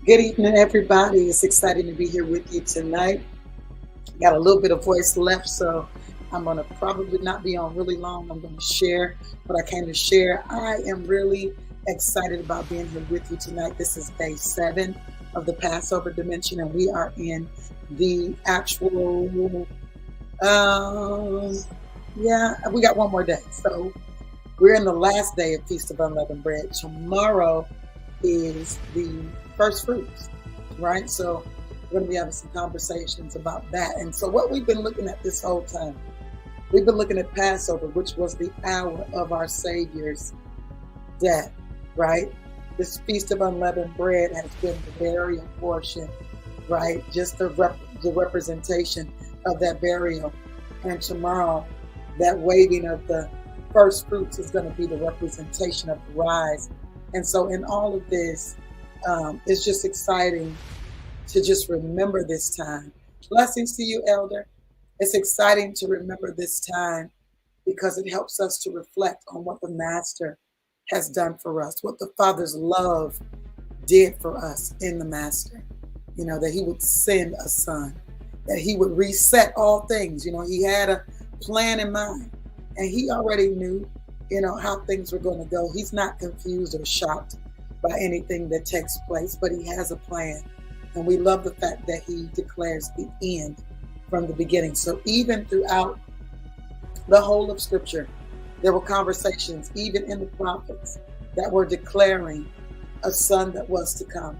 Good evening, everybody. It's exciting to be here with you tonight. Got a little bit of voice left, so I'm going to probably not be on really long. I'm going to share what I came to share. I am really excited about being here with you tonight. This is day 7 of the Passover dimension, and we are in the actual, um, we got one more day. So we're in the last day of Feast of Unleavened Bread. Tomorrow is the first fruits, right? So we're going to be having some conversations about that. And so what we've been looking at this whole time, we've been looking at Passover, which was the hour of our Savior's death, right? This Feast of Unleavened Bread has been the burial portion, right? Just the representation of that burial. And tomorrow, that waving of the first fruits is going to be the representation of the rise. And so in all of this, it's just exciting to just remember this time. Blessings to you, Elder. It's exciting to remember this time because it helps us to reflect on what the Master has done for us, what the Father's love did for us in the Master. You know, that he would send a son, that he would reset all things. You know, he had a plan in mind, and he already knew, you know, how things were going to go. He's not confused or shocked by anything that takes place, but he has a plan. And we love the fact that he declares the end from the beginning. So even throughout the whole of Scripture, there were conversations, even in the prophets, that were declaring a son that was to come,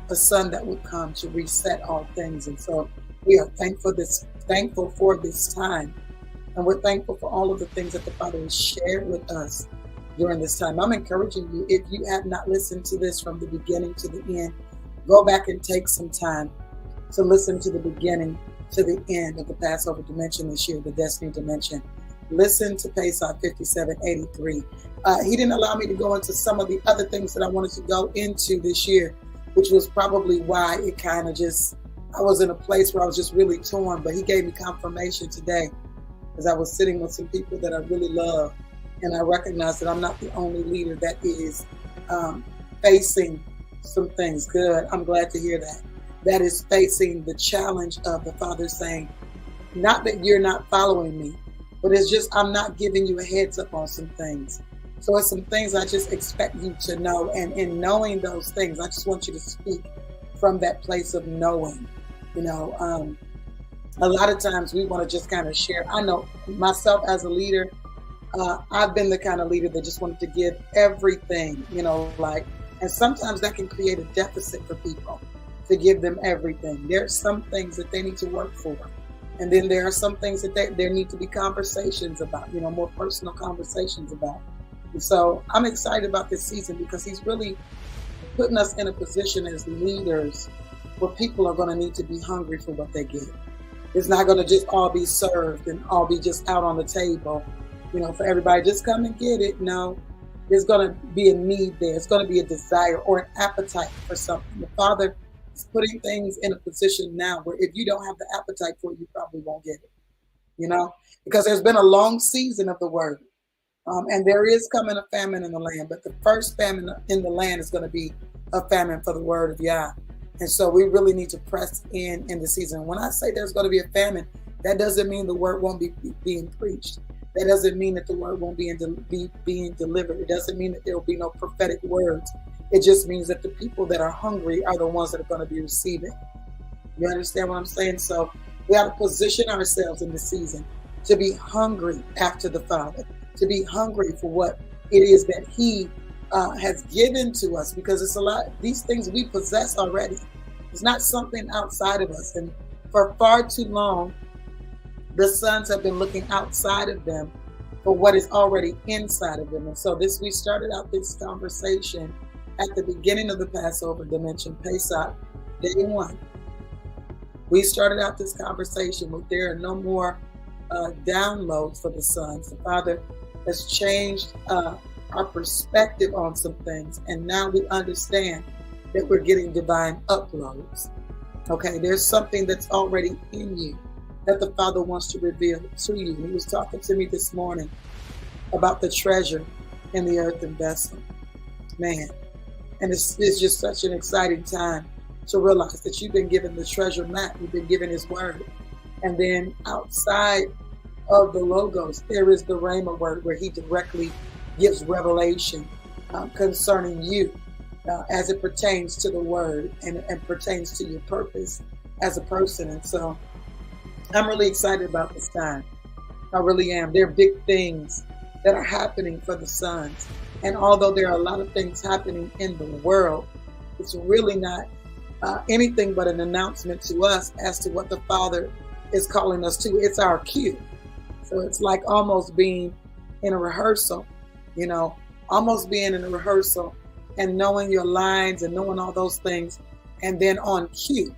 a son that would come to reset all things. And so we are thankful for this time. And we're thankful for all of the things that the Father has shared with us during this time. I'm encouraging you, if you have not listened to this from the beginning to the end, go back and take some time to listen to the beginning to the end of the Passover dimension this year, the Destiny dimension. Listen to Pasach 5783. He didn't allow me to go into some of the other things that I wanted to go into this year, which was probably why it kind of just, I was in a place where I was just really torn, but he gave me confirmation today as I was sitting with some people that I really love. And I recognize that I'm not the only leader that is facing some things. Good. I'm glad to hear that. That is facing the challenge of the Father saying, not that you're not following me, but it's just I'm not giving you a heads up on some things. So it's some things I just expect you to know. And in knowing those things, I just want you to speak from that place of knowing. You know, a lot of times we want to just kind of share. I know myself as a leader, I've been the kind of leader that just wanted to give everything, you know, like, and sometimes that can create a deficit for people to give them everything. There are some things that they need to work for. And then there are some things that there need to be conversations about, you know, more personal conversations about. And so I'm excited about this season because he's really putting us in a position as leaders where people are going to need to be hungry for what they get. It's not going to just all be served and all be just out on the table, you know, for everybody, just come and get it. No, there's going to be a need there. It's going to be a desire or an appetite for something. The Father is putting things in a position now where if you don't have the appetite for it, you probably won't get it, you know, because there's been a long season of the word. And there is coming a famine in the land, but the first famine in the land is going to be a famine for the word of YAH. And so we really need to press in the season. When I say there's going to be a famine, that doesn't mean the word won't be being preached. That doesn't mean that the word won't be being delivered. It doesn't mean that there will be no prophetic words. It just means that the people that are hungry are the ones that are going to be receiving. You understand what I'm saying? So we have to position ourselves in the season to be hungry after the Father, to be hungry for what it is that he has given to us, because it's a lot, these things we possess already. It's not something outside of us. And for far too long, the sons have been looking outside of them for what is already inside of them. And so we started out this conversation at the beginning of the Passover dimension, Pasach, day 1. We started out this conversation with there are no more downloads for the sons. The Father has changed our perspective on some things, and now we understand that we're getting divine uploads. Okay, there's something that's already in you that the Father wants to reveal to you. He was talking to me this morning about the treasure in the earthen vessel. Man, and it's just such an exciting time to realize that you've been given the treasure map, you've been given his word. And then outside of the logos, there is the Rhema word where he directly gives revelation concerning you as it pertains to the word and pertains to your purpose as a person. And so I'm really excited about this time. I really am. There are big things that are happening for the sons. And although there are a lot of things happening in the world, it's really not anything but an announcement to us as to what the Father is calling us to. It's our cue. So it's like almost being in a rehearsal, almost being in a rehearsal and knowing your lines and knowing all those things. And then on cue,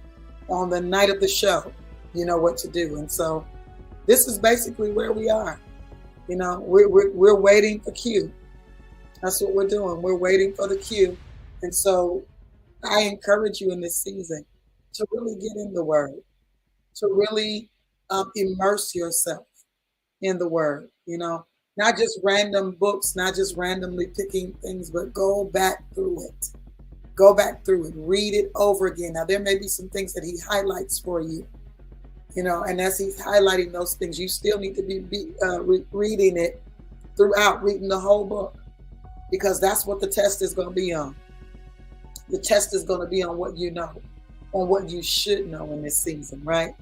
on the night of the show, you know what to do. And so this is basically where we are. We're waiting for cue. That's what we're doing. We're waiting for the cue. And so I encourage you in this season to really get in the word, to really immerse yourself in the word, not just random books, not just randomly picking things, but go back through it. Go back through it. Read it over again. Now, there may be some things that he highlights for you, and as he's highlighting those things, you still need to be reading it throughout, reading the whole book, because that's what the test is going to be on. The test is going to be on what you know, on what you should know in this season, right?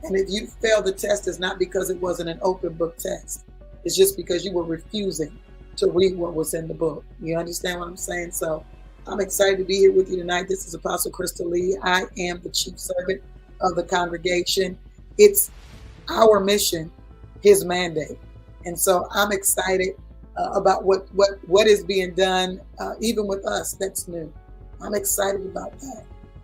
And if you fail the test, it's not because it wasn't an open book test. It's just because you were refusing to read what was in the book. You understand what I'm saying? So I'm excited to be here with you tonight. This is Apostle Crystal Lee. I am the chief servant of the congregation. It's our mission, his mandate. And so I'm excited about what is being done, even with us, that's new. I'm excited about that.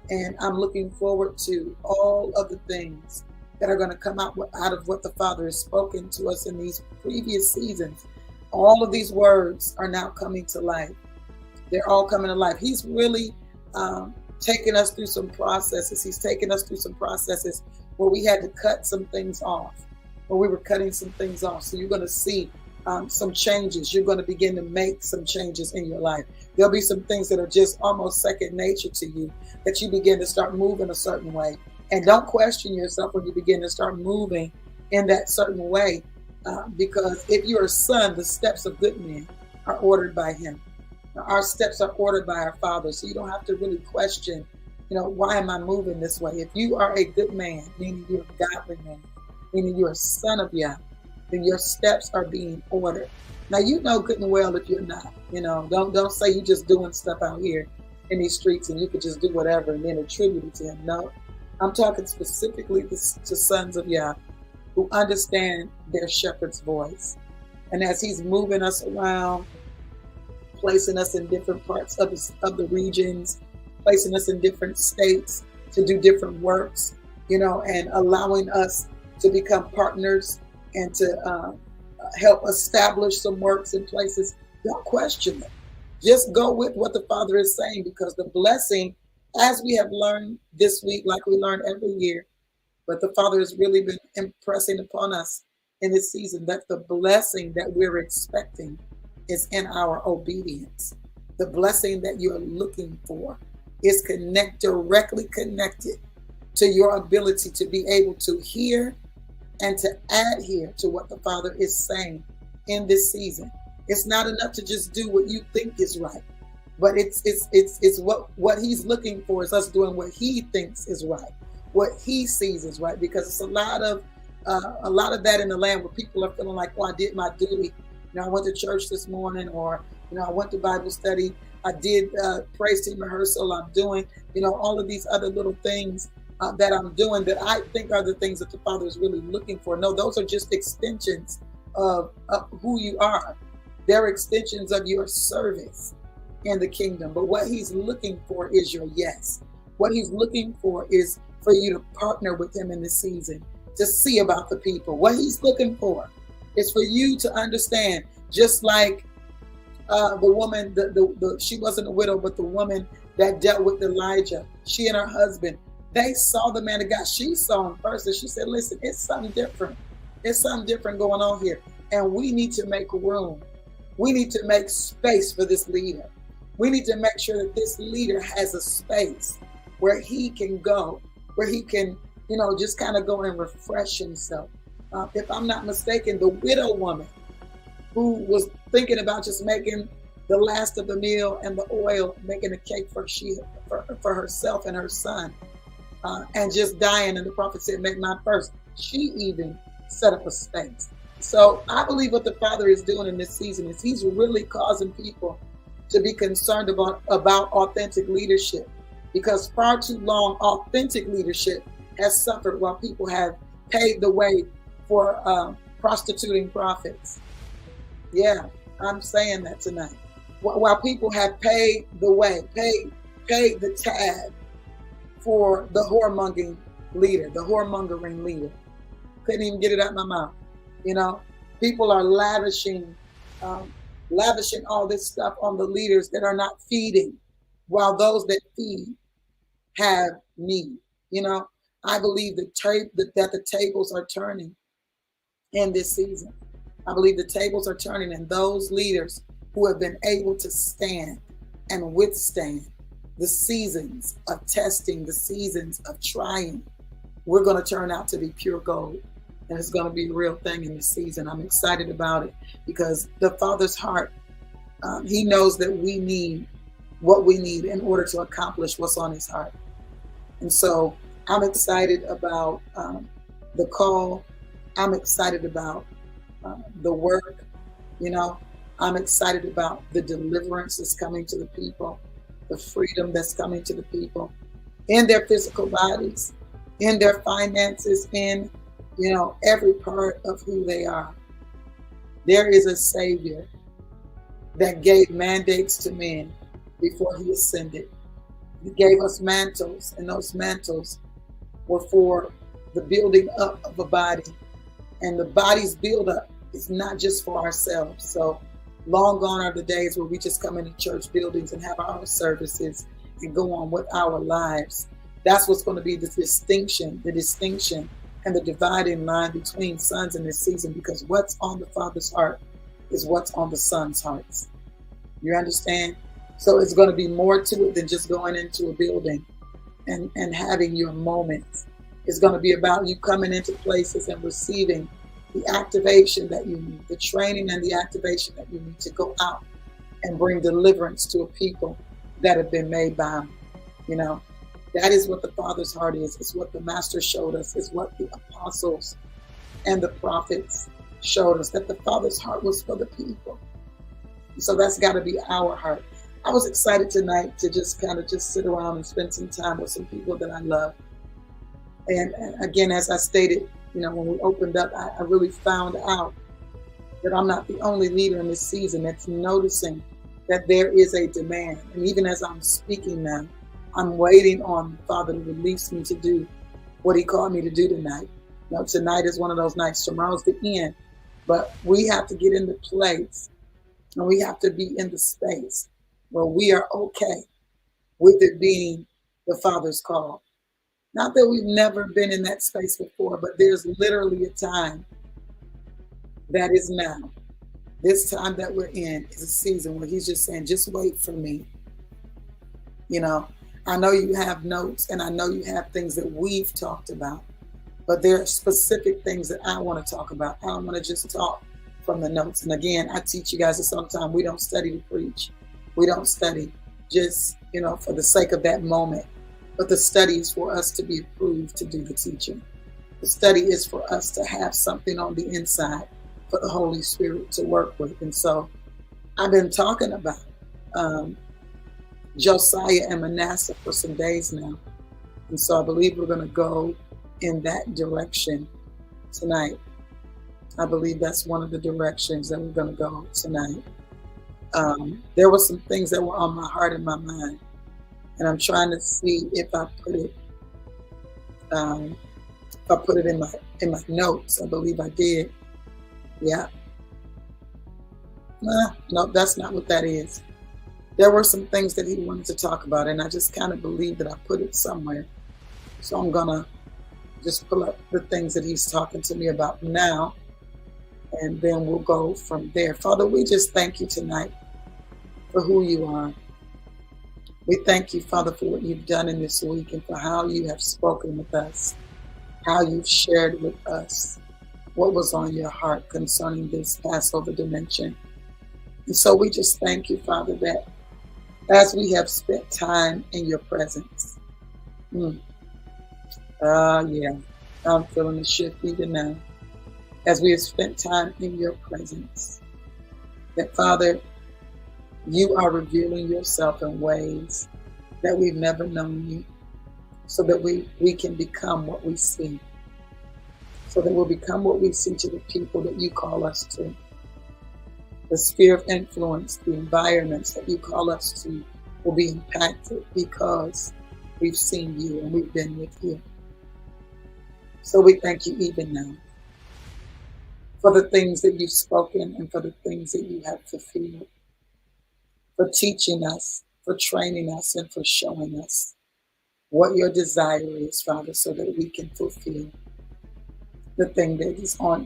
And I'm looking forward to all of the things that are going to come out of what the Father has spoken to us in these previous seasons. All of these words are now coming to life. They're all coming to life. He's really taken us through some processes. He's taken us through some processes where we had to cut some things off, where we were cutting some things off. So you're going to see some changes. You're going to begin to make some changes in your life. There'll be some things that are just almost second nature to you, that you begin to start moving a certain way. And don't question yourself when you begin to start moving in that certain way, because if you're a son, the steps of good men are ordered by him. Now, our steps are ordered by our Father, so you don't have to really question, why am I moving this way? If you are a good man, meaning you're a godly man, meaning you're a son of YAH, then your steps are being ordered. Now, you know good and well if you're not. Don't say you're just doing stuff out here in these streets and you could just do whatever and then attribute it to him. No. I'm talking specifically to sons of YAH who understand their shepherd's voice. And as he's moving us around, placing us in different parts of the regions, placing us in different states to do different works, and allowing us to become partners and to help establish some works in places, don't question it. Just go with what the Father is saying, because the blessing, as we have learned this week, like we learn every year, but the Father has really been impressing upon us in this season that the blessing that we're expecting is in our obedience. The blessing that you're looking for is directly connected to your ability to be able to hear and to adhere to what the Father is saying in this season. It's not enough to just do what you think is right. But it's what he's looking for is us doing what he thinks is right, what he sees is right, because it's a lot of that in the land where people are feeling like, I did my duty. I went to church this morning, or I went to Bible study. I did praise team rehearsal. I'm doing all of these other little things that I'm doing that I think are the things that the Father is really looking for. No, those are just extensions of who you are. They're extensions of your service in the kingdom. But what he's looking for is your yes. What he's looking for is for you to partner with him in this season, to see about the people. What he's looking for is for you to understand, just like the woman, she wasn't a widow, but the woman that dealt with Elijah, she and her husband, they saw the man of God. She saw him first, and she said, listen, it's something different. It's something different going on here. And we need to make room. We need to make space for this leader. We need to make sure that this leader has a space where he can go, where he can, just kind of go and refresh himself. If I'm not mistaken, the widow woman who was thinking about just making the last of the meal and the oil, making a cake for herself and her son, and just dying. And the prophet said, make mine first. She even set up a space. So I believe what the Father is doing in this season is he's really causing people to be concerned about authentic leadership, because far too long, authentic leadership has suffered while people have paved the way for prostituting prophets. Yeah, I'm saying that tonight. While people have paid the way, paid the tab for the whoremongering leader. Couldn't even get it out of my mouth. People are lavishing all this stuff on the leaders that are not feeding, while those that feed have need. I believe that the tables are turning in this season. I believe the tables are turning, and those leaders who have been able to stand and withstand the seasons of testing, the seasons of trying, we're going to turn out to be pure gold. And it's going to be a real thing in this season. I'm excited about it because the Father's heart, he knows that we need what we need in order to accomplish what's on his heart. And so I'm excited about the call. I'm excited about the work. I'm excited about the deliverance that's coming to the people, the freedom that's coming to the people in their physical bodies, in their finances, in every part of who they are. There is a Savior that gave mandates to men before he ascended. He gave us mantles, and those mantles were for the building up of a body. And the body's build up is not just for ourselves. So long gone are the days where we just come into church buildings and have our services and go on with our lives. That's what's going to be the distinction and the dividing line between sons in this season, because what's on the Father's heart is what's on the Son's hearts. You understand? So it's going to be more to it than just going into a building and having your moments. It's going to be about you coming into places and receiving the activation that you need, the training and the activation that you need to go out and bring deliverance to a people that have been made bound. That is what the Father's heart is. It's what the Master showed us. It's what the apostles and the prophets showed us, that the Father's heart was for the people. So that's got to be our heart. I was excited tonight to just sit around and spend some time with some people that I love. And again, as I stated, when we opened up, I really found out that I'm not the only leader in this season that's noticing that there is a demand. And even as I'm speaking now, I'm waiting on the Father to release me to do what he called me to do tonight. Tonight is one of those nights. Tomorrow's the end. But we have to get in the place, and we have to be in the space where we are okay with it being the Father's call. Not that we've never been in that space before, but there's literally a time that is now. This time that we're in is a season where he's just saying, just wait for me. I know you have notes, and I know you have things that we've talked about, but there are specific things that I want to talk about. I don't want to just talk from the notes. And again, I teach you guys this all the time. We don't study to preach. We don't study just, for the sake of that moment. But the study is for us to be approved to do the teaching. The study is for us to have something on the inside for the Holy Spirit to work with. And so I've been talking about Josiah and Manasseh for some days now. And so I believe we're going to go in that direction tonight. I believe that's one of the directions that we're going to go tonight. There were some things that were on my heart and my mind, and I'm trying to see if I put it in my notes. I believe I did. Yeah. No, that's not what that is. There were some things that he wanted to talk about, and I just kind of believe that I put it somewhere. So I'm going to just pull up the things that he's talking to me about now, and then we'll go from there. Father, we just thank you tonight for who you are. We thank you, Father, for what you've done in this week and for how you have spoken with us, how you've shared with us what was on your heart concerning this Passover dimension. And so we just thank you, Father, that as we have spent time in your presence, yeah, I'm feeling the shift even now. As we have spent time in your presence, that Father, you are revealing yourself in ways that we've never known you, so that we can become what we see, so that we'll become what we see to the people that you call us to. The sphere of influence, the environments that you call us to will be impacted because we've seen you and we've been with you. So we thank you even now for the things that you've spoken and for the things that you have fulfilled, for teaching us, for training us, and for showing us what your desire is, Father, so that we can fulfill the thing that is on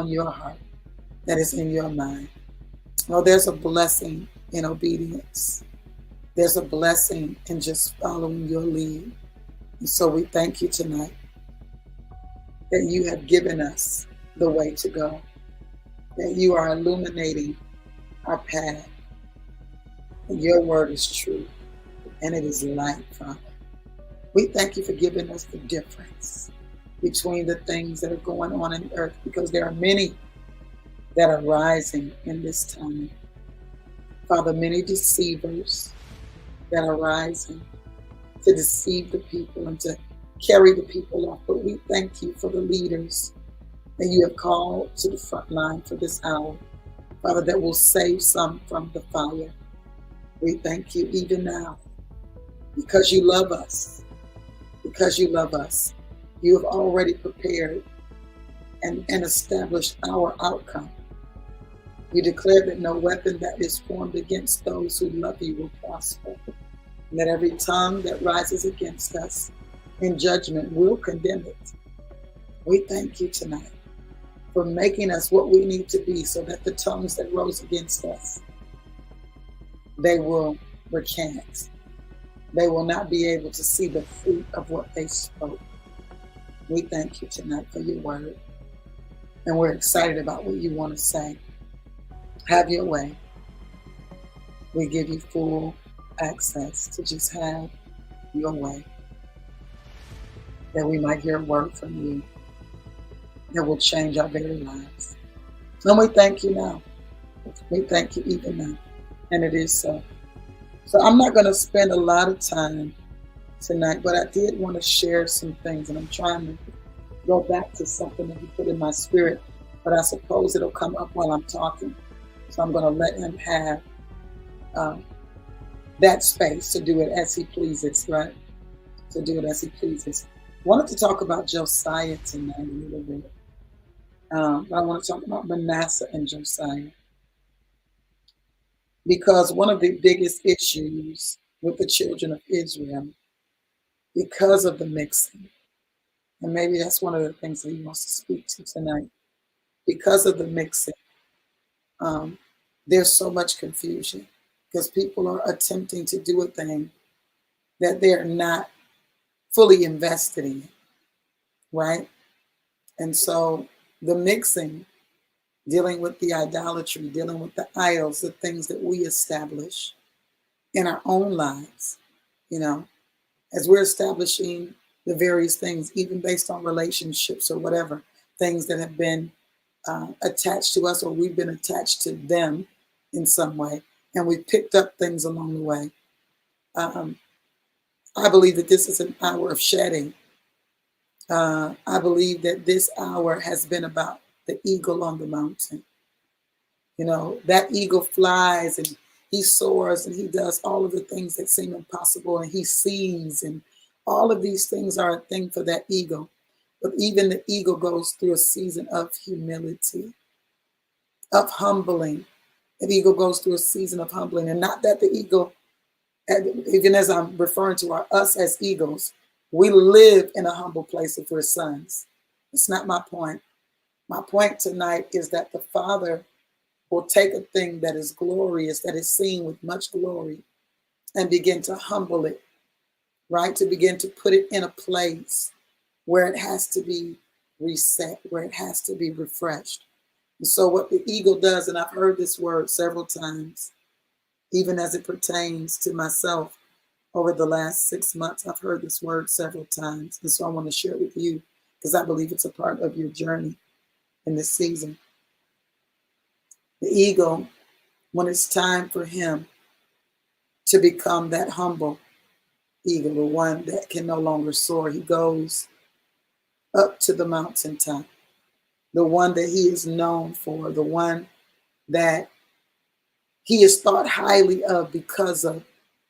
your heart, that is in your mind. Well, there's a blessing in obedience. There's a blessing in just following your lead. And so we thank you tonight that you have given us the way to go, that you are illuminating our path. And your word is true, and it is light, Father. We thank you for giving us the difference between the things that are going on in earth, because there are many that are rising in this time. Father, many deceivers that are rising to deceive the people and to carry the people off. But we thank you for the leaders that you have called to the front line for this hour, Father, that will save some from the fire. We thank you even now because you love us. Because you love us, you have already prepared and established our outcome. You declare that no weapon that is formed against those who love you will prosper, and that every tongue that rises against us in judgment will condemn it. We thank you tonight for making us what we need to be, so that the tongues that rose against us, they will recant. They will not be able to see the fruit of what they spoke. We thank you tonight for your word, and we're excited about what you want to say. Have your way. We give you full access to just have your way, that we might hear a word from you that will change our very lives. And we thank you now. We thank you even now. And it is so. So I'm not going to spend a lot of time tonight, but I did want to share some things, and I'm trying to go back to something that you put in my spirit, but I suppose it'll come up while I'm talking. So I'm going to let him have that space to do it as he pleases, right? To do it as he pleases. I wanted to talk about Josiah tonight a little bit. But I want to talk about Manasseh and Josiah, because one of the biggest issues with the children of Israel, because of the mixing, and maybe that's one of the things that he wants to speak to tonight, because of the mixing, there's so much confusion, because people are attempting to do a thing that they're not fully invested in, right? And so the mixing, dealing with the idolatry, dealing with the idols, the things that we establish in our own lives, as we're establishing the various things, even based on relationships or whatever, things that have been attached to us, or we've been attached to them in some way, and we've picked up things along the way. I believe that this is an hour of shedding. I believe that this hour has been about the eagle on the mountain. That eagle flies and he soars and he does all of the things that seem impossible, and he sees, and all of these things are a thing for that eagle. But even the eagle goes through a season of humility, of humbling. The eagle goes through a season of humbling, and not that the eagle, even as I'm referring to us as eagles, we live in a humble place if we're sons. It's not my point. My point tonight is that the Father will take a thing that is glorious, that is seen with much glory, and begin to humble it, right? To begin to put it in a place where it has to be reset, where it has to be refreshed. And so what the eagle does, and I've heard this word several times, even as it pertains to myself over the last 6 months, I've heard this word several times. And so I want to share it with you because I believe it's a part of your journey in this season. The eagle, when it's time for him to become that humble eagle, the one that can no longer soar, he goes up to the mountaintop, the one that he is known for, the one that he is thought highly of because of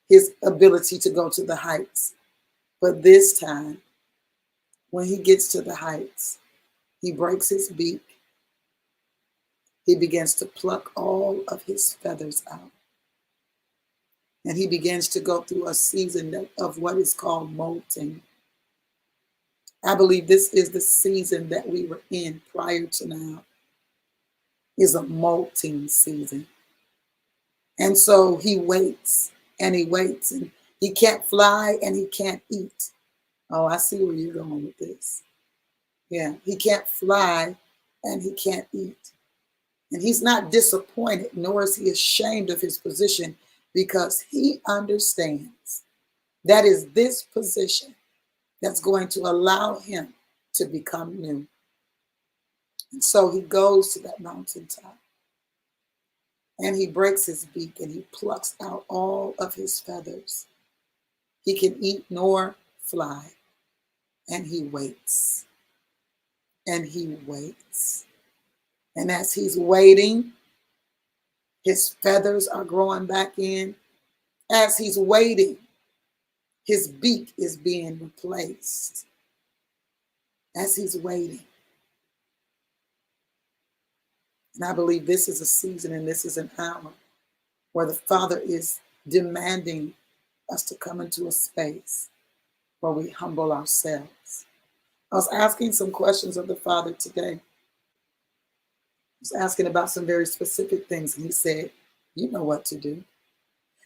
his ability to go to the heights. But this time, when he gets to the heights, he breaks his beak. He begins to pluck all of his feathers out. And he begins to go through a season of what is called molting. I believe this is the season that we were in prior to now, is a molting season. And so he waits and he waits, and he can't fly and he can't eat. Oh, I see where you're going with this. Yeah, he can't fly and he can't eat. And he's not disappointed, nor is he ashamed of his position, because he understands that is this position that's going to allow him to become new. And so he goes to that mountaintop and he breaks his beak and he plucks out all of his feathers. He can eat nor fly. And he waits. And he waits. And as he's waiting, his feathers are growing back in. As he's waiting, his beak is being replaced. As he's waiting. And I believe this is a season and this is an hour where the Father is demanding us to come into a space where we humble ourselves. I was asking some questions of the Father today. I was asking about some very specific things, and he said, you know what to do.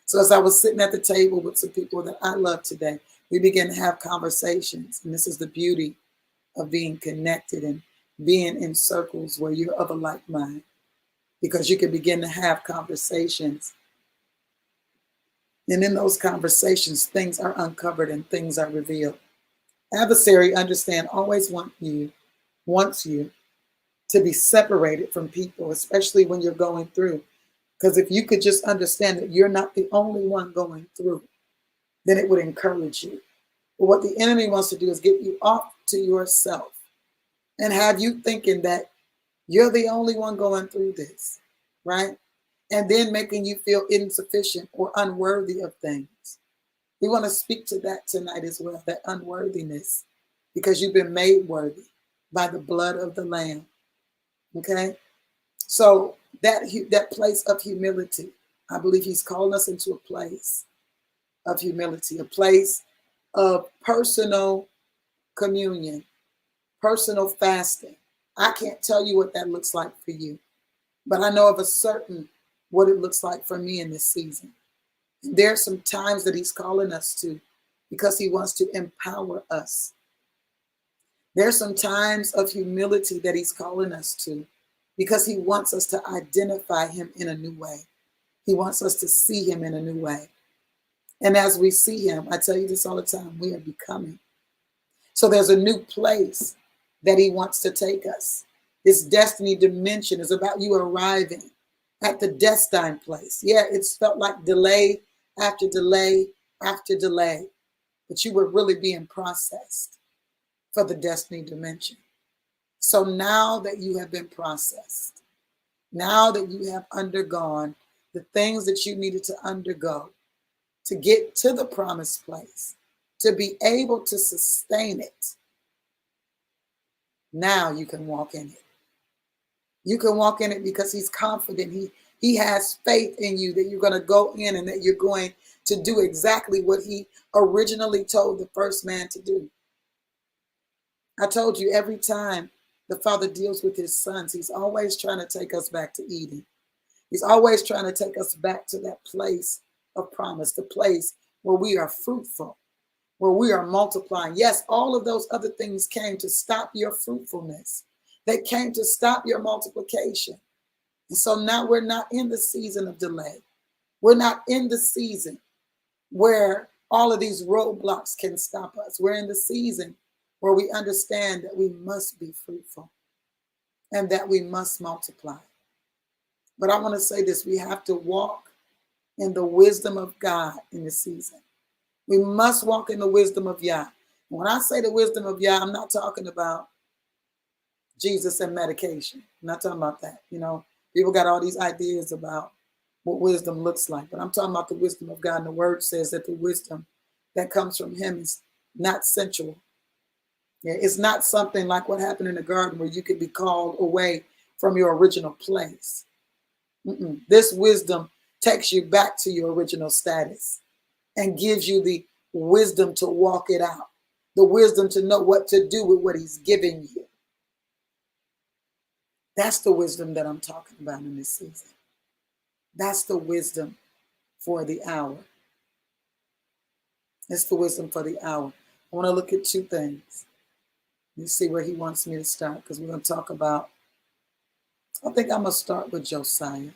So as I was sitting at the table with some people that I love today, we began to have conversations. And this is the beauty of being connected and being in circles where you're of a like mind, because you can begin to have conversations. And in those conversations, things are uncovered and things are revealed. Adversary, understand, always wants you to be separated from people, especially when you're going through. Because if you could just understand that you're not the only one going through, then it would encourage you. But what the enemy wants to do is get you off to yourself and have you thinking that you're the only one going through this, right? And then making you feel insufficient or unworthy of things. We want to speak to that tonight as well, that unworthiness, because you've been made worthy by the blood of the Lamb. Okay? So that place of humility, I believe he's calling us into a place of humility, a place of personal communion, personal fasting. I can't tell you what that looks like for you, but I know of a certain what it looks like for me in this season. And there are some times that he's calling us to because he wants to empower us. There's some times of humility that he's calling us to because he wants us to identify him in a new way. He wants us to see him in a new way. And as we see him, I tell you this all the time, we are becoming. So there's a new place that he wants to take us. This destiny dimension is about you arriving at the destined place. Yeah, it's felt like delay after delay after delay, but you were really being processed for the destiny dimension. So now that you have been processed, now that you have undergone the things that you needed to undergo to get to the promised place, to be able to sustain it, now you can walk in it. You can walk in it because he's confident. He has faith in you that you're going to go in and that you're going to do exactly what he originally told the first man to do. I told you, every time the Father deals with his sons, he's always trying to take us back to Eden. He's always trying to take us back to that place of promise, the place where we are fruitful, where we are multiplying. Yes, all of those other things came to stop your fruitfulness. They came to stop your multiplication. And so now we're not in the season of delay. We're not in the season where all of these roadblocks can stop us. We're in the season where we understand that we must be fruitful and that we must multiply. But I want to say this, we have to walk in the wisdom of God in this season. We must walk in the wisdom of YAH. When I say the wisdom of YAH, I'm not talking about Jesus and medication. I'm not talking about that. You know, people got all these ideas about what wisdom looks like, but I'm talking about the wisdom of God. And the word says that the wisdom that comes from him is not sensual. Yeah, it's not something like what happened in the garden where you could be called away from your original place. This wisdom takes you back to your original status and gives you the wisdom to walk it out, the wisdom to know what to do with what he's giving you. That's the wisdom that I'm talking about in this season. That's the wisdom for the hour. It's the wisdom for the hour. I want to look at two things. You see where he wants me to start, because we're going to talk about, I think I'm going to start with Josiah.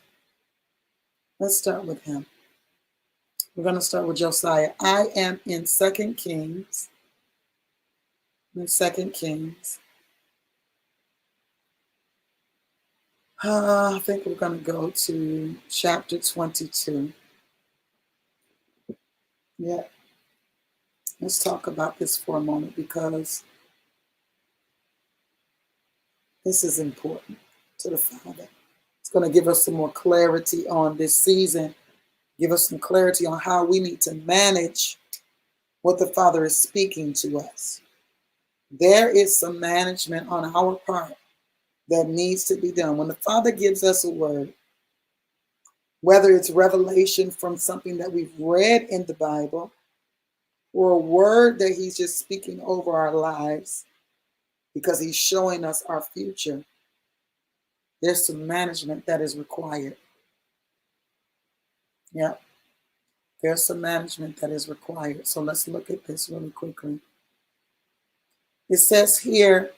Let's start with him. We're going to start with Josiah. I am in 2 Kings. In 2 Kings. I think we're going to go to chapter 22. Yeah. Let's talk about this for a moment, because this is important to the Father. It's going to give us some more clarity on this season, give us some clarity on how we need to manage what the Father is speaking to us. There is some management on our part that needs to be done. When the Father gives us a word, whether it's revelation from something that we've read in the Bible or a word that he's just speaking over our lives because he's showing us our future, there's some management that is required. Yeah, there's some management that is required. So let's look at this really quickly. It says here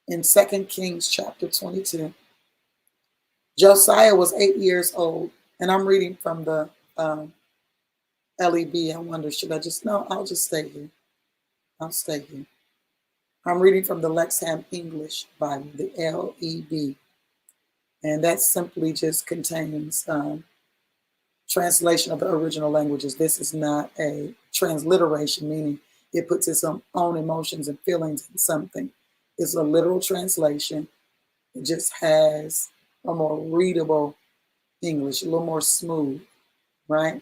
in 2 Kings chapter 22, Josiah was 8 years old, and I'm reading from the LEB. I wonder, should I just, no, I'll just stay here. I'll stay here. I'm reading from the Lexham English Bible, the LEB, and that simply just contains translation of the original languages. This is not a transliteration, meaning it puts its own emotions and feelings in something. It's a literal translation. It just has a more readable English, a little more smooth, right?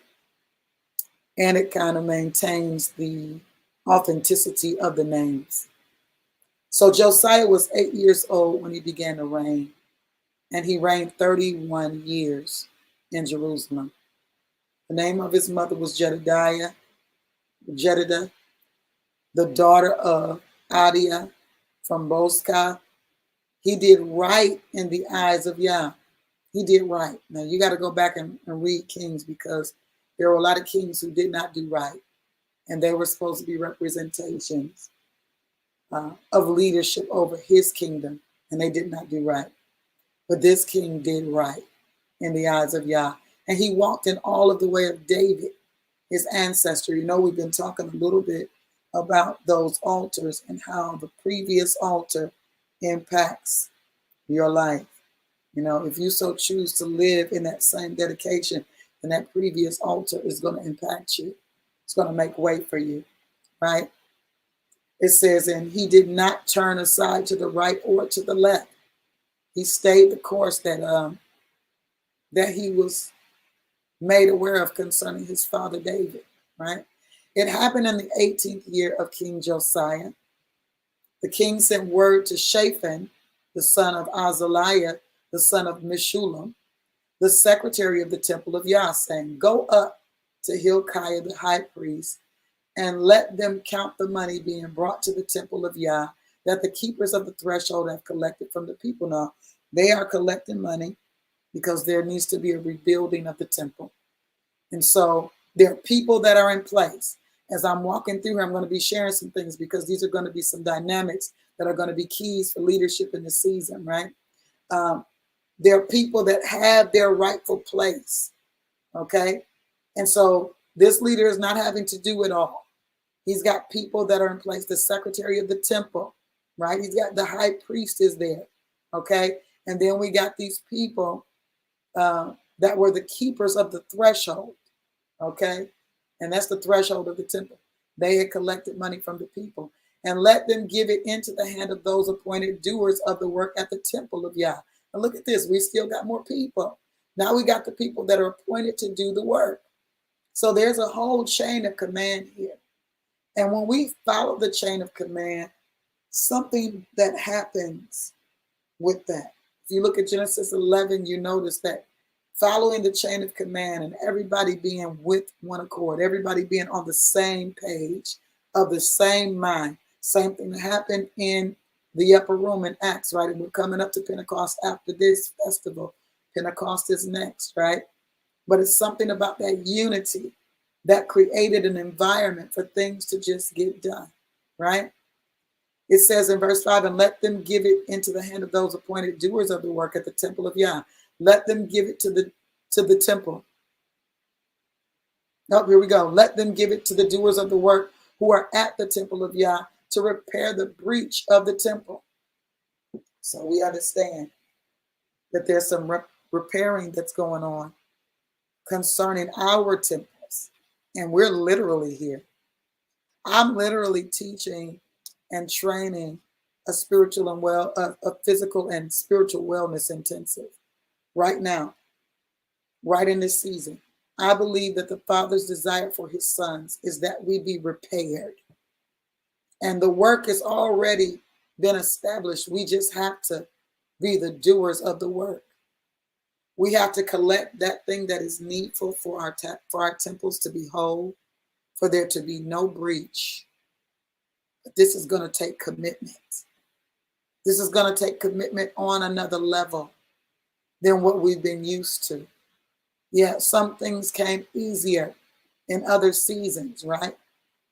And it kind of maintains the authenticity of the names. So Josiah was 8 years old when he began to reign, and he reigned 31 years in Jerusalem. The name of his mother was Jedidah, the daughter of Adiah from Bosca. He did right in the eyes of Yah. He did right. Now you got to go back and read Kings, because there were a lot of kings who did not do right, and they were supposed to be representations of leadership over his kingdom, and they did not do right. But this king did right in the eyes of Yah, and he walked in all of the way of David, his ancestor. You know, we've been talking a little bit about those altars and how the previous altar impacts your life. You know, if you so choose to live in that same dedication, then that previous altar is going to impact you. It's going to make way for you, right? It says, and he did not turn aside to the right or to the left. He stayed the course that he was made aware of concerning his father David, right? It happened in the 18th year of King Josiah. The king sent word to Shaphan, the son of Azaliah, the son of Meshullam, the secretary of the temple of Yah, saying, go up to Hilkiah the high priest, and let them count the money being brought to the temple of Yah, that the keepers of the threshold have collected from the people. Now, they are collecting money because there needs to be a rebuilding of the temple. And so there are people that are in place. As I'm walking through here, I'm going to be sharing some things because these are going to be some dynamics that are going to be keys for leadership in the season, right? There are people that have their rightful place, okay? And so this leader is not having to do it all. He's got people that are in place, the secretary of the temple, right? He's got the high priest is there, okay? And then we got these people that were the keepers of the threshold, okay? And that's the threshold of the temple. They had collected money from the people and let them give it into the hand of those appointed doers of the work at the temple of Yah. And look at this, we still got more people. Now we got the people that are appointed to do the work. So there's a whole chain of command here. And when we follow the chain of command, something that happens with that. If you look at Genesis 11, you notice that following the chain of command and everybody being with one accord, everybody being on the same page, of the same mind. Same thing that happened in the upper room in Acts, right? And we're coming up to Pentecost after this festival. Pentecost is next, right? But it's something about that unity that created an environment for things to just get done, right? It says in verse 5, and let them give it into the hand of those appointed doers of the work at the temple of Yah. Let them give it to the temple. Oh, here we go. Let them give it to the doers of the work who are at the temple of Yah to repair the breach of the temple. So we understand that there's some repairing that's going on concerning our temples. And we're literally here. I'm literally teaching and training a physical and spiritual wellness intensive right now, right in this season. I believe that the Father's desire for his sons is that we be repaired. And the work has already been established. We just have to be the doers of the work. We have to collect that thing that is needful for our temples to be whole, for there to be no breach. But this is going to take commitment. This is going to take commitment on another level than what we've been used to. Yeah, some things came easier in other seasons, right?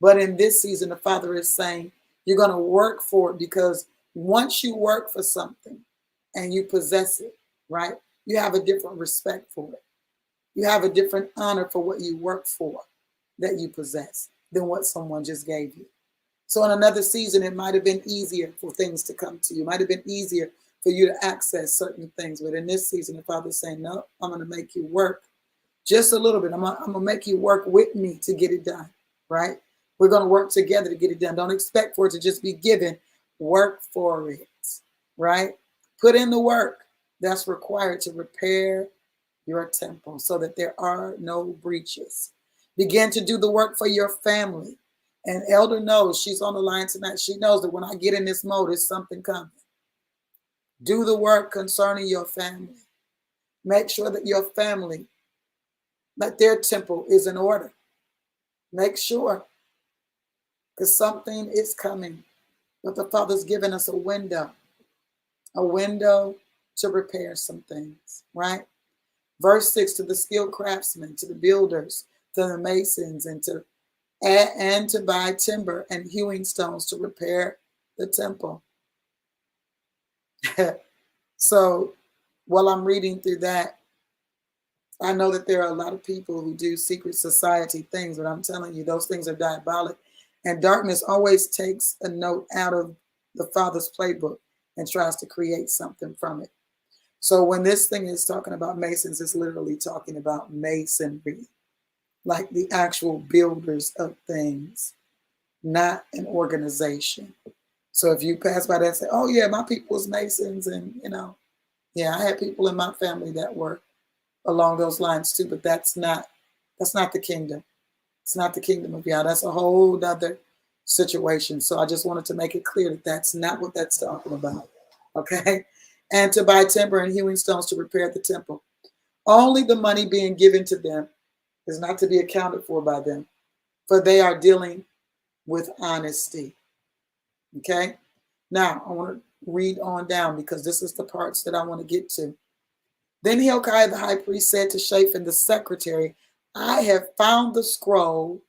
But in this season, the Father is saying, you're going to work for it, because once you work for something and you possess it, right, you have a different respect for it. You have a different honor for what you work for that you possess than what someone just gave you. So in another season, it might have been easier for things to come to you. It might have been easier for you to access certain things. But in this season, the Father's saying, no, I'm going to make you work just a little bit. I'm going to make you work with me to get it done, right? We're going to work together to get it done. Don't expect for it to just be given. Work for it, right? Put in the work that's required to repair your temple so that there are no breaches. Begin to do the work for your family. And Elder knows, she's on the line tonight. She knows that when I get in this mode, it's something coming. Do the work concerning your family. Make sure that your family, that their temple is in order. Make sure, because something is coming. But the Father's given us a window to repair some things, right? Verse 6, to the skilled craftsmen, to the builders, to the masons, and to buy timber and hewing stones to repair the temple. So while I'm reading through that, I know that there are a lot of people who do secret society things, but I'm telling you, those things are diabolic. And darkness always takes a note out of the Father's playbook and tries to create something from it. So when this thing is talking about masons, it's literally talking about masonry, like the actual builders of things, not an organization. So if you pass by that and say, oh yeah, my people was masons, and yeah, I had people in my family that were along those lines too, but that's not the kingdom. It's not the kingdom of YAH. That's a whole other situation. So I just wanted to make it clear that that's not what that's talking about. Okay. And to buy timber and hewing stones to repair the temple. Only the money being given to them is not to be accounted for by them, for they are dealing with honesty. Okay. Now I want to read on down because this is the parts that I want to get to. Then Hilkiah the high priest said to Shaphan the secretary, I have found the scroll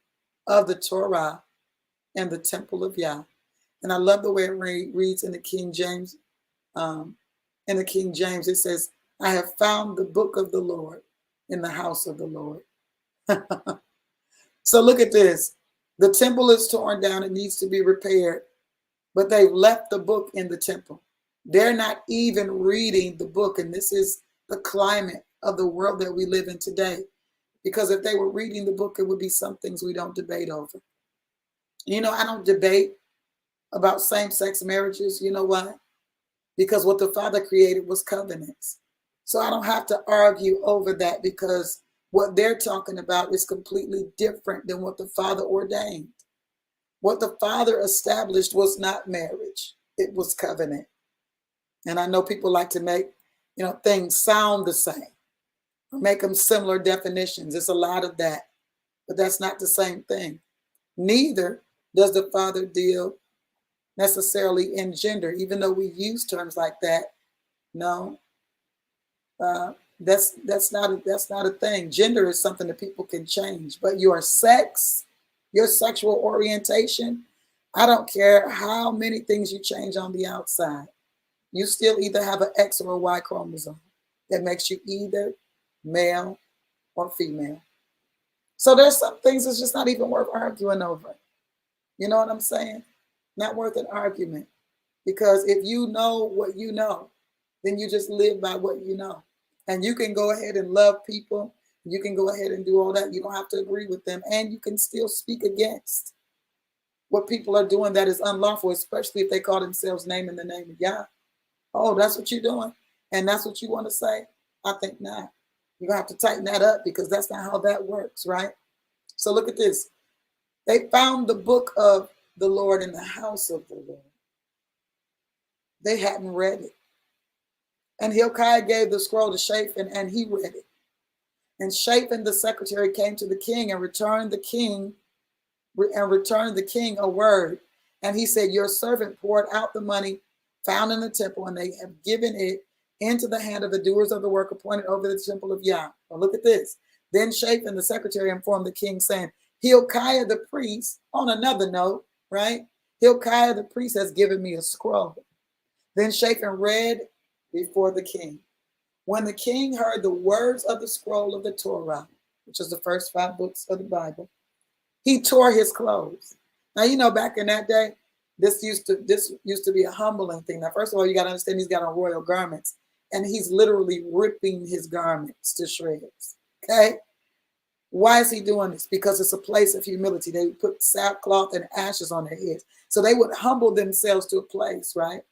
of the Torah in the temple of Yah. And I love the way it reads in the King James. In the King James, it says, I have found the book of the Lord in the house of the Lord. So look at this. The temple is torn down. It needs to be repaired. But they've left the book in the temple. They're not even reading the book. And this is the climate of the world that we live in today. Because if they were reading the book, it would be some things we don't debate over. You know, I don't debate about same-sex marriages. You know why? Because what the Father created was covenants. So I don't have to argue over that, because what they're talking about is completely different than what the Father ordained. What the Father established was not marriage. It was covenant. And I know people like to make, things sound the same, or make them similar definitions. It's a lot of that, but that's not the same thing. Neither does the Father deal necessarily in gender, even though we use terms like that. No, that's not a thing. Gender is something that people can change, but your sex, your sexual orientation, I don't care how many things you change on the outside. You still either have an X or a Y chromosome that makes you either male or female. So there's some things that's just not even worth arguing over. You know what I'm saying? Not worth an argument. Because if you know what you know, then you just live by what you know. And you can go ahead and love people. You can go ahead and do all that. You don't have to agree with them. And you can still speak against what people are doing that is unlawful, especially if they call themselves naming the name of Yah. Oh, that's what you're doing? And that's what you want to say? I think not. You're going to have to tighten that up, because that's not how that works, right? So look at this. They found the book of the Lord in the house of the Lord. They hadn't read it. And Hilkiah gave the scroll to Shaphan, and he read it. And Shaphan the secretary came to the king and returned the king a word. And he said, your servant poured out the money found in the temple, and they have given it into the hand of the doers of the work appointed over the temple of Yah. Well, look at this. Then Shaphan the secretary informed the king, saying, Hilkiah the priest, on another note, right? Hilkiah the priest has given me a scroll. Then Shaphan read before the king. When the king heard the words of the scroll of the Torah, which is the first 5 books of the Bible, he tore his clothes. Now, back in that day, this used to be a humbling thing. Now, first of all, you got to understand he's got on royal garments, and he's literally ripping his garments to shreds. Okay? Why is he doing this? Because it's a place of humility. They would put sackcloth and ashes on their heads. So they would humble themselves to a place, right?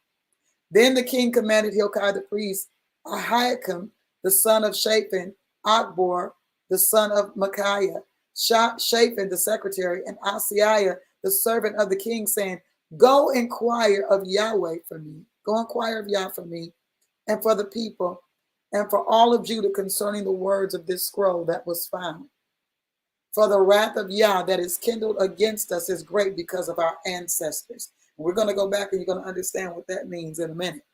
Then the king commanded Hilkiah the priest, Ahikam, the son of Shaphan, Akbor, the son of Micaiah, Shaphan, the secretary, and Asaiah, the servant of the king, saying, go inquire of Yahweh for me. Go inquire of Yah for me and for the people and for all of Judah concerning the words of this scroll that was found. For the wrath of Yah that is kindled against us is great because of our ancestors. We're going to go back and you're going to understand what that means in a minute.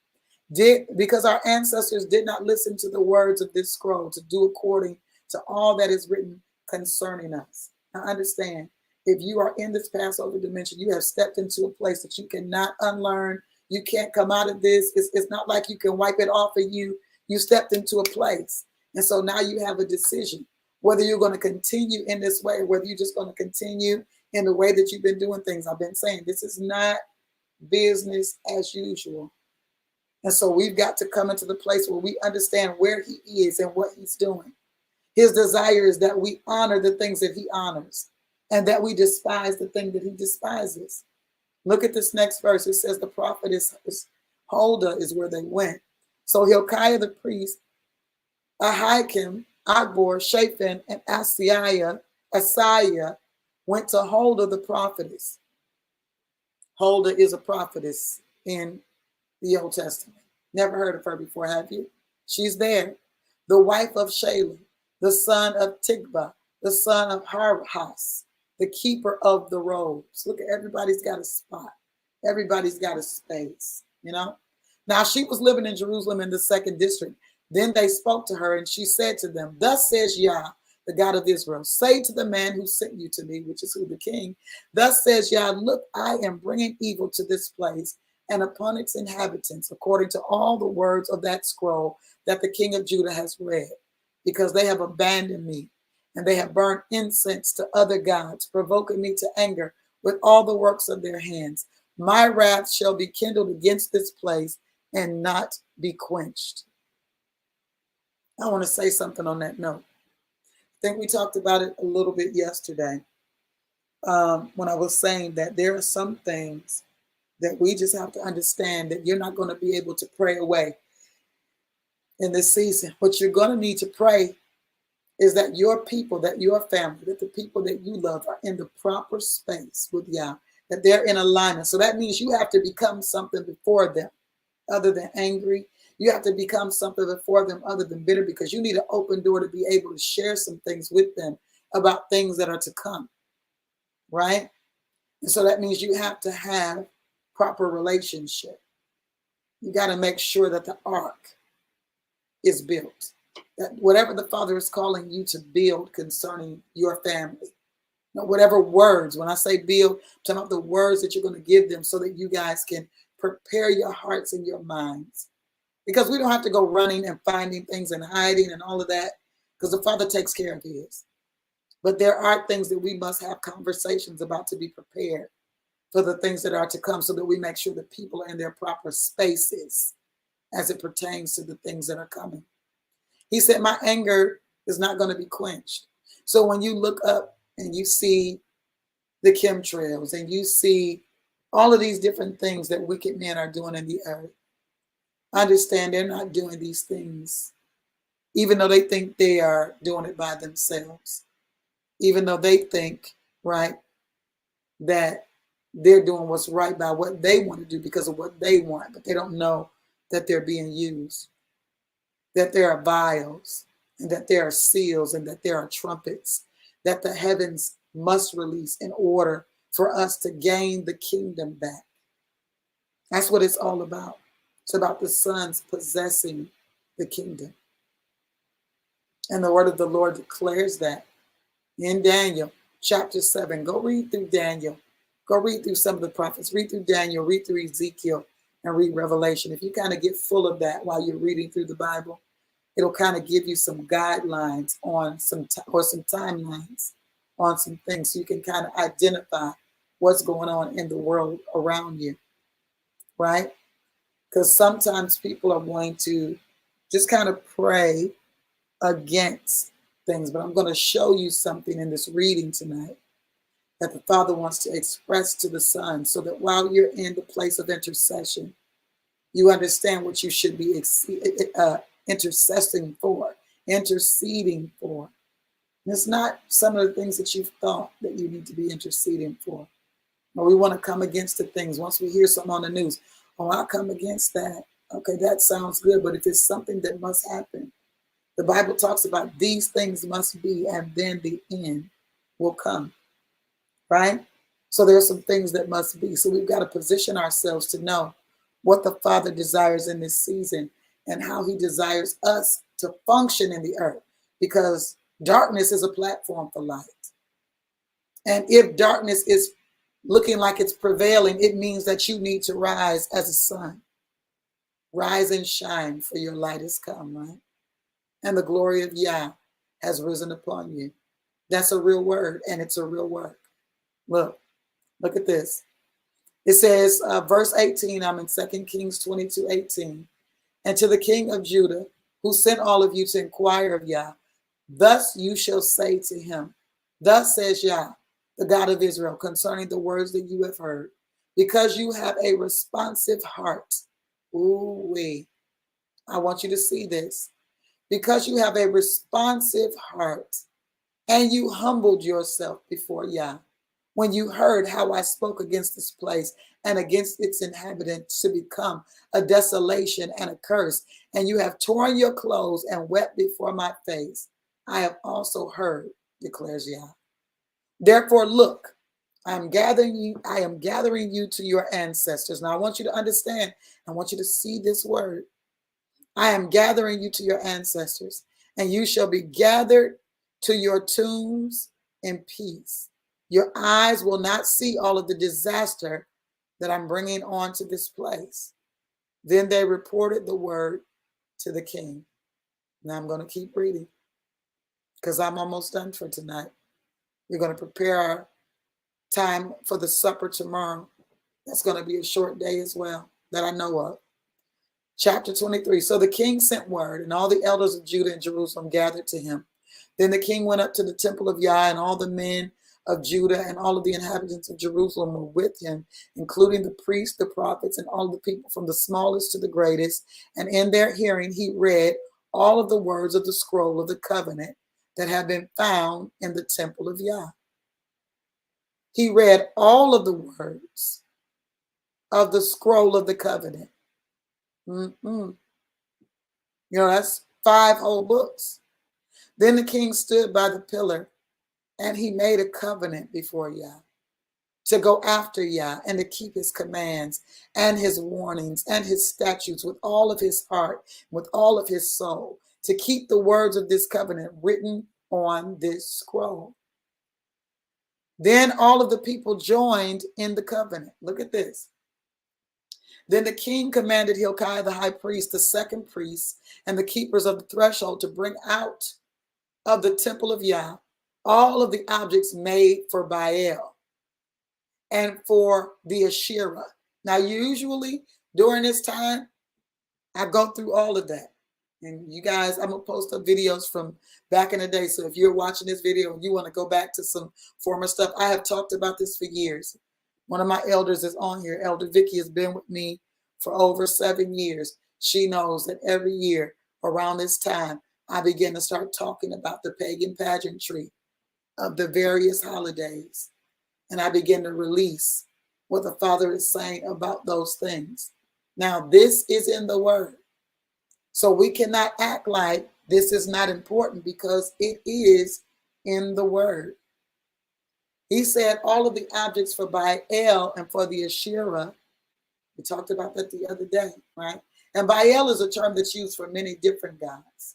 Because our ancestors did not listen to the words of this scroll to do according to all that is written concerning us. Now understand, if you are in this Passover dimension, you have stepped into a place that you cannot unlearn. You can't come out of this. It's not like you can wipe it off of you. You stepped into a place. And so now you have a decision, whether you're going to continue in this way, whether you're just going to continue in the way that you've been doing things. I've been saying this is not business as usual. And so we've got to come into the place where we understand where he is and what he's doing. His desire is that we honor the things that he honors and that we despise the thing that he despises. Look at this next verse. It says the prophet is Huldah is where they went. So Hilkiah the priest, Ahikam, Akbor, Shaphan, and Asaiah went to Huldah the prophetess. Huldah is a prophetess in the Old Testament. Never heard of her before, have you? She's there. The wife of Shalem, the son of Tikva, the son of Harhas, the keeper of the robes. Look, everybody's got a spot. Everybody's got a space, Now she was living in Jerusalem in the 2nd district. Then they spoke to her and she said to them, thus says Yah, the God of Israel, say to the man who sent you to me, which is who, the king, thus says Yah, look, I am bringing evil to this place and upon its inhabitants, according to all the words of that scroll that the king of Judah has read, because they have abandoned me, and they have burned incense to other gods, provoking me to anger with all the works of their hands. My wrath shall be kindled against this place and not be quenched. I want to say something on that note. I think we talked about it a little bit yesterday, when I was saying that there are some things that we just have to understand that you're not going to be able to pray away in this season. What you're going to need to pray is that your people, that your family, that the people that you love are in the proper space with Yah, that they're in alignment. So that means you have to become something before them other than angry. You have to become something before them other than bitter, because you need an open door to be able to share some things with them about things that are to come, right? And so that means you have to have proper relationship. You got to make sure that the ark is built, that whatever the Father is calling you to build concerning your family, whatever words, when I say build, I'm talking about the words that you're going to give them so that you guys can prepare your hearts and your minds. Because we don't have to go running and finding things and hiding and all of that, because the Father takes care of his. But there are things that we must have conversations about to be prepared for the things that are to come, so that we make sure that people are in their proper spaces as it pertains to the things that are coming. He said, my anger is not going to be quenched. So when you look up and you see the chemtrails and you see all of these different things that wicked men are doing in the earth, understand they're not doing these things, even though they think they are doing it by themselves, even though they think, right, that they're doing what's right by what they want to do because of what they want, but they don't know that they're being used, that there are vials, and that there are seals, and that there are trumpets, that the heavens must release in order for us to gain the kingdom back. That's what it's all about. It's about the sons possessing the kingdom. And the word of the Lord declares that in Daniel chapter 7. Go read through Daniel. Go read through some of the prophets. Read through Daniel. Read through Ezekiel. And read Revelation. If you kind of get full of that while you're reading through the Bible, it'll kind of give you some guidelines on some timelines on some things, so you can kind of identify what's going on in the world around you, right? Because sometimes people are going to just kind of pray against things, but I'm going to show you something in this reading tonight that the Father wants to express to the Son, so that while you're in the place of intercession, you understand what you should be interceding for. And it's not some of the things that you've thought that you need to be interceding for. Or we want to come against the things once we hear something on the news. Oh, I'll come against that. Okay, that sounds good, but if it's something that must happen, the Bible talks about these things must be, and then the end will come, right? So there's some things that must be. So we've got to position ourselves to know what the Father desires in this season and how he desires us to function in the earth, because darkness is a platform for light. And if darkness is looking like it's prevailing, it means that you need to rise as a sun. Rise and shine, for your light has come, right? And the glory of Yah has risen upon you. That's a real word, and it's a real work. Look at this. It says, verse 18, I'm in 2 Kings 22:18. And to the king of Judah, who sent all of you to inquire of Yah, thus you shall say to him, thus says Yah, the God of Israel, concerning the words that you have heard, because you have a responsive heart. Ooh-wee. I want you to see this. Because you have a responsive heart, and you humbled yourself before Yah, when you heard how I spoke against this place and against its inhabitants to become a desolation and a curse, and you have torn your clothes and wept before my face, I have also heard, declares Yah. Therefore, look, I am gathering you to your ancestors. Now I want you to understand, I want you to see this word. I am gathering you to your ancestors, and you shall be gathered to your tombs in peace. Your eyes will not see all of the disaster that I'm bringing onto this place. Then they reported the word to the king. Now I'm going to keep reading because I'm almost done for tonight. We're going to prepare our time for the supper tomorrow. That's going to be a short day as well that I know of. Chapter 23. So the king sent word, and all the elders of Judah and Jerusalem gathered to him. Then the king went up to the temple of YAH, and all the men of Judah and all of the inhabitants of Jerusalem were with him, including the priests, the prophets, and all the people from the smallest to the greatest. And in their hearing, he read all of the words of the scroll of the covenant that had been found in the temple of YAH. He read all of the words of the scroll of the covenant. That's 5 whole books. Then the king stood by the pillar, and he made a covenant before YAH to go after YAH and to keep his commands and his warnings and his statutes with all of his heart, with all of his soul, to keep the words of this covenant written on this scroll. Then all of the people joined in the covenant. Look at this. Then the king commanded Hilkiah the high priest, the second priest, and the keepers of the threshold to bring out of the temple of YAH all of the objects made for Baal and for the Asherah. Now, usually during this time, I go through all of that. And you guys, I'm going to post up videos from back in the day. So if you're watching this video and you want to go back to some former stuff, I have talked about this for years. One of my elders is on here. Elder Vicky has been with me for over 7 years. She knows that every year around this time, I begin to start talking about the pagan pageantry of the various holidays. And I begin to release what the Father is saying about those things. Now, this is in the Word. So we cannot act like this is not important because it is in the Word. He said all of the objects for Baal and for the Asherah. We talked about that the other day, right? And Baal is a term that's used for many different gods,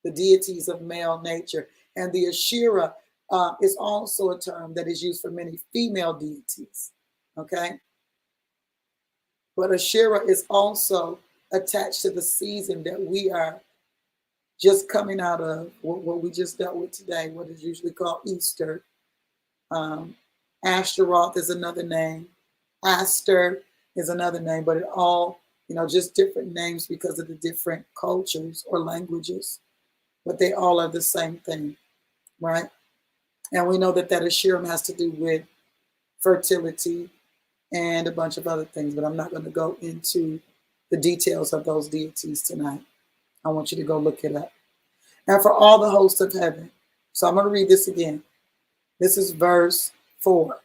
the deities of male nature. And the Asherah is also a term that is used for many female deities, okay? But Asherah is also attached to the season that we are just coming out of, what we just dealt with today, what is usually called Easter. Ashtaroth is another name. Aster is another name, but it all, just different names because of the different cultures or languages, but they all are the same thing, right? And we know that Asherah has to do with fertility and a bunch of other things, but I'm not going to go into the details of those deities tonight. I want you to go look it up. And for all the hosts of heaven. So I'm going to read this again. This is verse 4.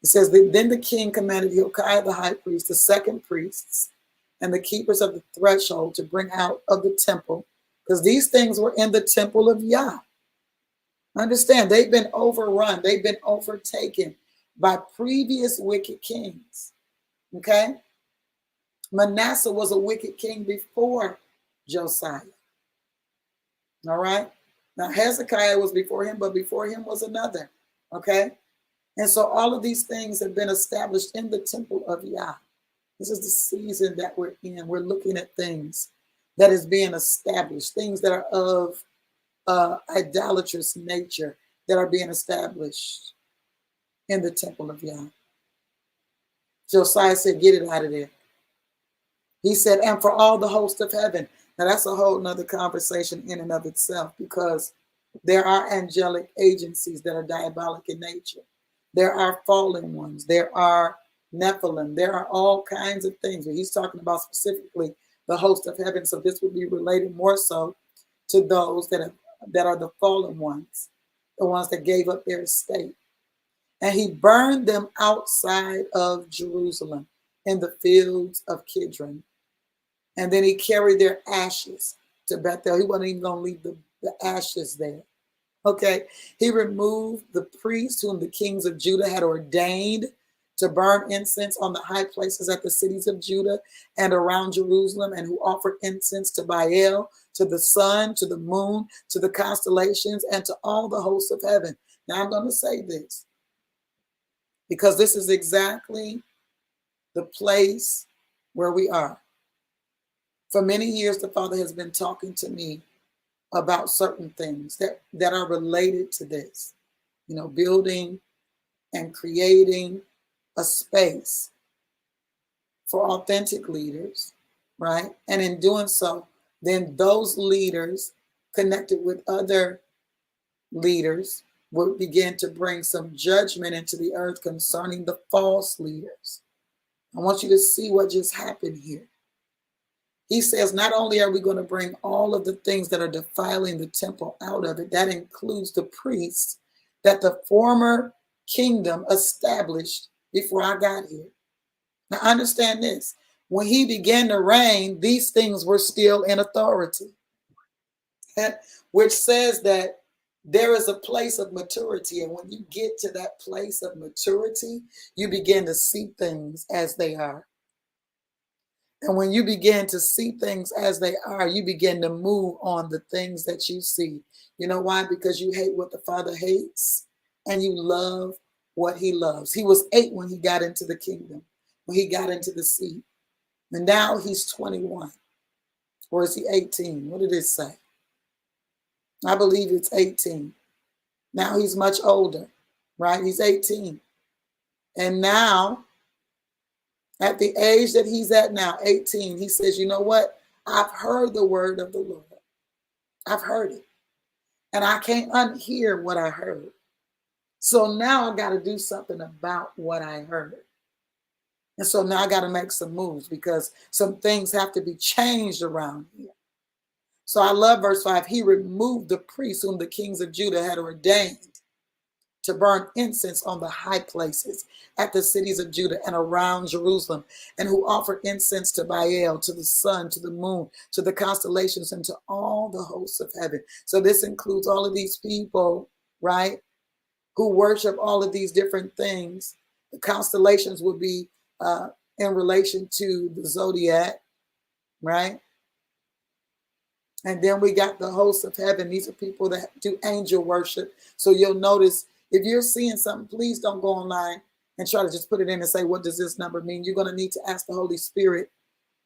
It says, then the king commanded Hilkiah the high priest, the second priests, and the keepers of the threshold to bring out of the temple, because these things were in the temple of YAH. Understand, they've been overrun. They've been overtaken by previous wicked kings. Okay? Manasseh was a wicked king before Josiah. All right? Now, Hezekiah was before him, but before him was another. Okay? And so all of these things have been established in the temple of YAH. This is the season that we're in. We're looking at things that is being established, things that are of idolatrous nature that are being established in the temple of YAH. Josiah said, get it out of there. He said, and for all the host of heaven. Now that's a whole nother conversation in and of itself, because there are angelic agencies that are diabolic in nature. There are fallen ones. There are Nephilim. There are all kinds of things. But he's talking about specifically the host of heaven. So this would be related more so to those that are the fallen ones, the ones that gave up their estate. And he burned them outside of Jerusalem in the fields of Kidron. And then he carried their ashes to Bethel. He wasn't even going to leave the ashes there. Okay. He removed the priests whom the kings of Judah had ordained to burn incense on the high places at the cities of Judah and around Jerusalem, and who offered incense to Baal, to the sun, to the moon, to the constellations, and to all the hosts of heaven. Now I'm going to say this because this is exactly the place where we are. For many years, the Father has been talking to me about certain things that are related to this, building and creating a space for authentic leaders, right? And in doing so, then those leaders connected with other leaders will begin to bring some judgment into the earth concerning the false leaders. I want you to see what just happened here. He says, not only are we going to bring all of the things that are defiling the temple out of it, that includes the priests that the former kingdom established before I got here. Now understand this. When he began to reign, these things were still in authority, which says that there is a place of maturity. And when you get to that place of maturity, you begin to see things as they are. And when you begin to see things as they are, you begin to move on the things that you see. You know why? Because you hate what the Father hates and you love what he loves. He was 8 when he got into the kingdom, when he got into the seat. And now he's 21. Or is he 18? What did it say? I believe it's 18. Now he's much older, right? He's 18. And now, at the age that he's at now, 18, he says, you know what? I've heard the word of the Lord. I've heard it. And I can't unhear what I heard. So now I got to do something about what I heard. And so now I got to make some moves because some things have to be changed around here. So I love verse 5. He removed the priests whom the kings of Judah had ordained to burn incense on the high places at the cities of Judah and around Jerusalem, and who offered incense to Baal, to the sun, to the moon, to the constellations, and to all the hosts of heaven. So this includes all of these people, right, who worship all of these different things. The constellations would be in relation to the zodiac, right? And then we got the hosts of heaven. These are people that do angel worship. So you'll notice if you're seeing something, please don't go online and try to just put it in and say, what does this number mean? You're going to need to ask the Holy Spirit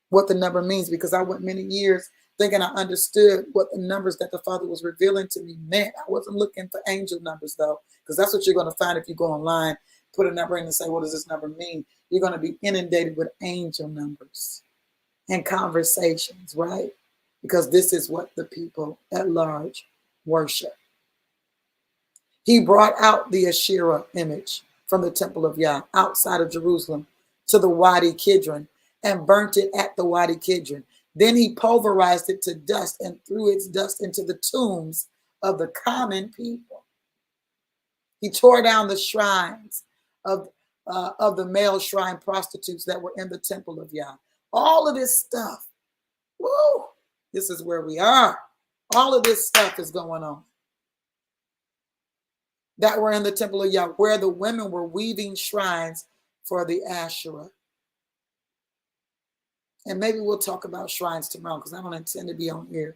what the number means, because I went many years thinking I understood what the numbers that the Father was revealing to me meant. I wasn't looking for angel numbers, though, because that's what you're going to find if you go online, put a number in and say, what does this number mean? You're going to be inundated with angel numbers and conversations, right? Because this is what the people at large worship. He brought out the Asherah image from the temple of Yah outside of Jerusalem to the Wadi Kidron and burnt it at the Wadi Kidron. Then he pulverized it to dust and threw its dust into the tombs of the common people. He tore down the shrines of the male shrine prostitutes that were in the temple of Yah. All of this stuff. Woo! This is where we are. All of this stuff is going on that were in the temple of Yah, where the women were weaving shrines for the Asherah. And maybe we'll talk about shrines tomorrow, because I don't intend to be on here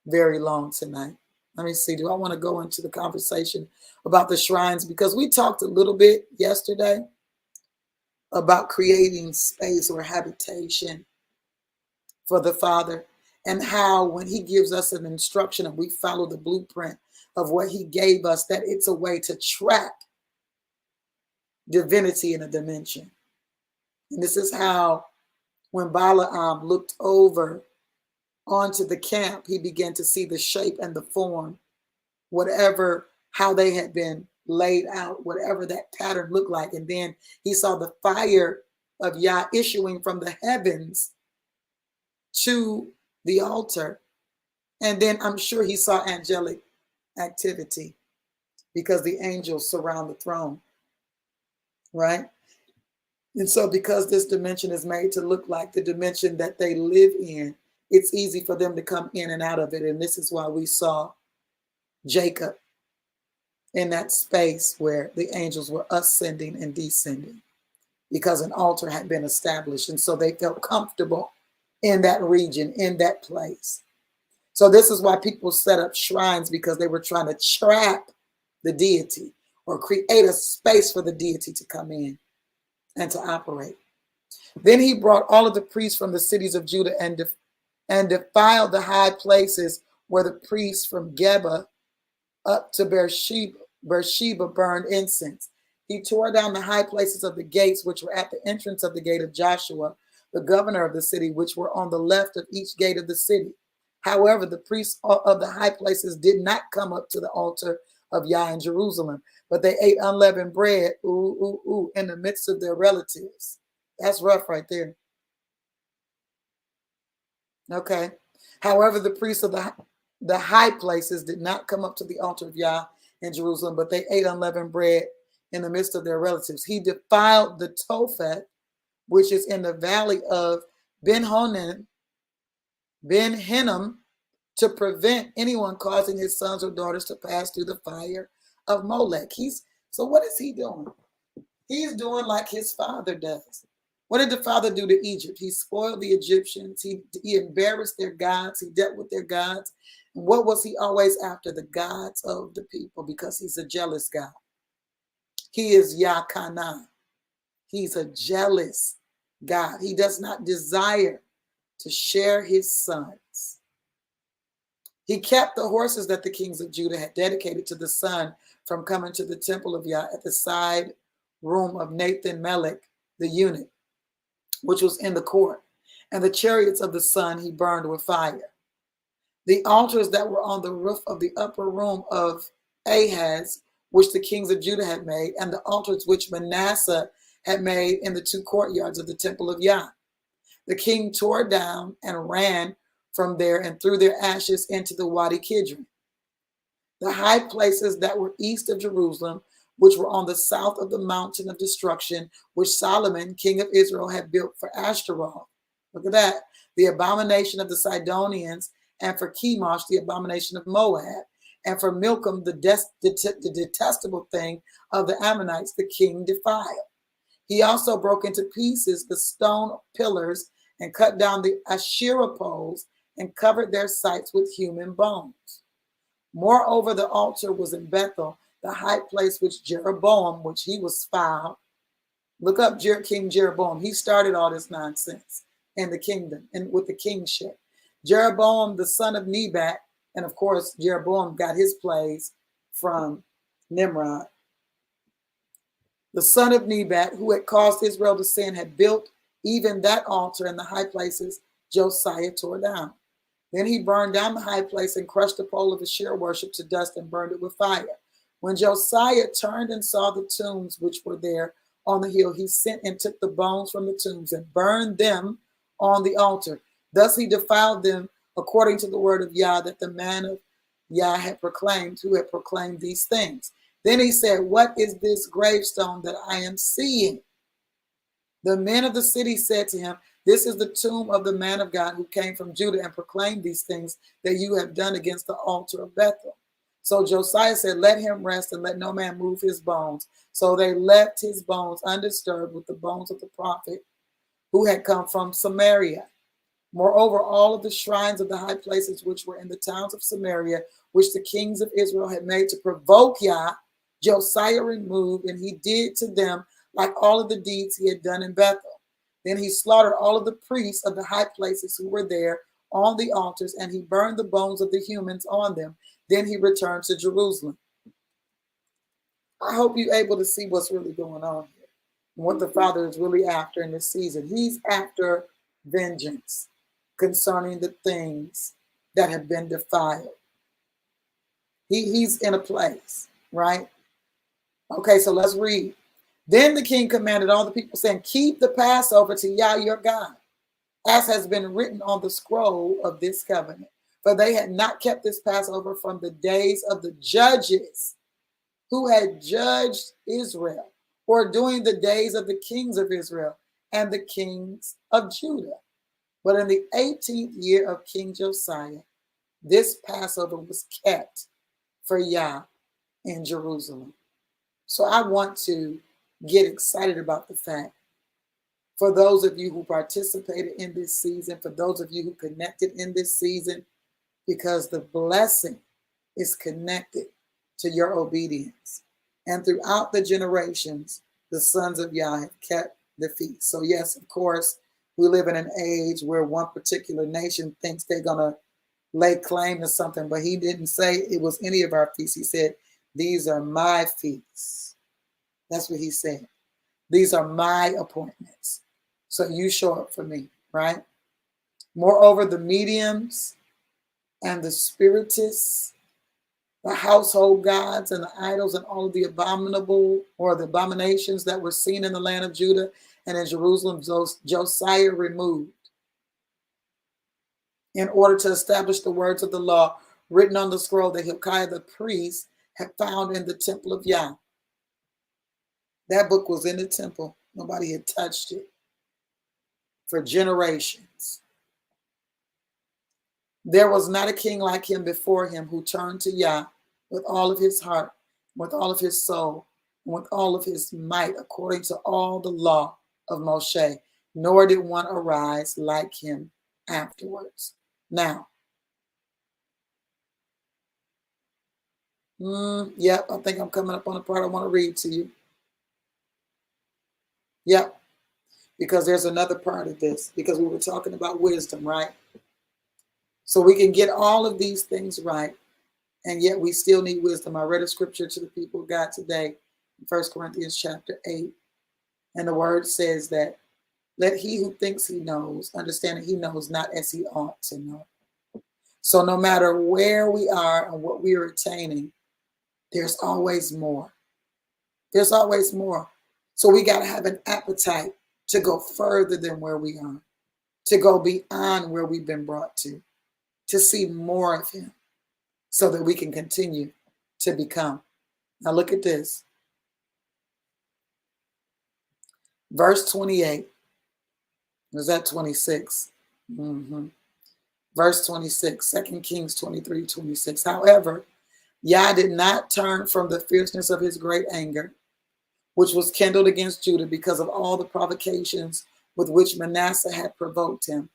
very long tonight. Let me see. Do I want to go into the conversation about the shrines? Because we talked a little bit yesterday about creating space or habitation for the Father, and how when he gives us an instruction and we follow the blueprint of what he gave us, that it's a way to track divinity in a dimension. And this is how when Balaam looked over onto the camp, he began to see the shape and the form, whatever, how they had been laid out, whatever that pattern looked like. And then he saw the fire of Yah issuing from the heavens to the altar. And then I'm sure he saw angelic activity because the angels surround the throne, right? And so because this dimension is made to look like the dimension that they live in, it's easy for them to come in and out of it. And this is why we saw Jacob in that space where the angels were ascending and descending. because an altar had been established. And so they felt comfortable in that region, in that place. So this is why people set up shrines, because they were trying to trap the deity or create a space for the deity to come in and to operate. Then he brought all of the priests from the cities of Judah and defiled the high places where the priests from Geba up to Beersheba burned incense. He tore down the high places of the gates, which were at the entrance of the gate of Joshua, the governor of the city, which were on the left of each gate of the city. However, the priests of the high places did not come up to the altar of Yah in Jerusalem, but they ate unleavened bread, in the midst of their relatives. That's rough right there. Okay. However, the priests of the high places did not come up to the altar of Yah in Jerusalem, but they ate unleavened bread in the midst of their relatives. He defiled the Tophet, which is in the valley of Ben Hinnom, to prevent anyone causing his sons or daughters to pass through the fire of Molech. So what is he doing? He's doing like his father does. What did the father do to Egypt? He spoiled the Egyptians. He embarrassed their gods. He dealt with their gods. And what was he always after? The gods of the people, because he's a jealous God. He is Yakana. He's a jealous God. He does not desire to share his sons. He kept the horses that the kings of Judah had dedicated to the sun from coming to the temple of Yah at the side room of Nathan Melech, the eunuch, which was in the court. And the chariots of the sun he burned with fire. The altars that were on the roof of the upper room of Ahaz, which the kings of Judah had made, and the altars which Manasseh had made in the two courtyards of the temple of Yah. The king tore down and ran from there and threw their ashes into the Wadi Kidron. The high places that were east of Jerusalem, which were on the south of the mountain of destruction, which Solomon, king of Israel, had built for Ashtaroth. Look at that. The abomination of the Sidonians, and for Chemosh, the abomination of Moab, and for Milcom, the detestable thing of the Ammonites, the king defiled. He also broke into pieces the stone pillars and cut down the Asherah poles and covered their sites with human bones. Moreover, the altar was in Bethel, the high place which Jeroboam, which he was foul. Look up King Jeroboam. He started all this nonsense in the kingdom and with the kingship. Jeroboam, the son of Nebat, and of course, Jeroboam got his plays from Nimrod. The son of Nebat, who had caused Israel to sin, had built even that altar in the high places Josiah tore down. Then he burned down the high place and crushed the pole of Asherah worship to dust and burned it with fire. When Josiah turned and saw the tombs which were there on the hill, he sent and took the bones from the tombs and burned them on the altar. Thus he defiled them according to the word of Yah that the man of Yah had proclaimed, who had proclaimed these things. Then he said, "What is this gravestone that I am seeing?" The men of the city said to him, "This is the tomb of the man of God who came from Judah and proclaimed these things that you have done against the altar of Bethel." So Josiah said, "Let him rest and let no man move his bones." So they left his bones undisturbed with the bones of the prophet who had come from Samaria. Moreover, all of the shrines of the high places which were in the towns of Samaria, which the kings of Israel had made to provoke Yah, Josiah removed, and he did to them like all of the deeds he had done in Bethel. Then he slaughtered all of the priests of the high places who were there on the altars, and he burned the bones of the humans on them. Then he returned to Jerusalem. I hope you're able to see what's really going on here and what the Father is really after in this season. He's after vengeance concerning the things that have been defiled. He's in a place, right? Okay, so let's read. Then the king commanded all the people, saying, "Keep the Passover to Yah your God, as has been written on the scroll of this covenant." For they had not kept this Passover from the days of the judges who had judged Israel, or during the days of the kings of Israel and the kings of Judah. But in the 18th year of King Josiah, this Passover was kept for Yah in Jerusalem. So I want to get excited about the fact For those of you who participated in this season, for those of you who connected in this season, because the blessing is connected to your obedience. And throughout the generations, the sons of YAH have kept the feast. So yes, of course, we live in an age where one particular nation thinks they're going to lay claim to something, but he didn't say it was any of our feasts. He said, these are my feasts. That's what he said. These are my appointments. So you show up for me, right? Moreover, the mediums and the spiritists, the household gods and the idols and all of the abominable or the abominations that were seen in the land of Judah and in Jerusalem, Josiah removed in order to establish the words of the law written on the scroll that Hilkiah the priest had found in the temple of Yah. That book was in the temple. Nobody had touched it for generations. There was not a king like him before him who turned to Yah with all of his heart, with all of his soul, and with all of his might, according to all the law of Moshe, nor did one arise like him afterwards. Now, yep, I think I'm coming up on the part I want to read to you. Yep, because there's another part of this, because we were talking about wisdom, right? So we can get all of these things right, and yet we still need wisdom. I read a scripture to the people of God today, 1 Corinthians chapter 8, and the word says that let he who thinks he knows understand that he knows not as he ought to know. So no matter where we are and what we are attaining, there's always more. There's always more. So we got to have an appetite to go further than where we are, to go beyond where we've been brought to see more of him so that we can continue to become. Now look at this. Verse 28. Was that 26? Verse 26, 2 Kings 23:26. However, Yah did not turn from the fierceness of his great anger, which was kindled against Judah because of all the provocations with which Manasseh had provoked him.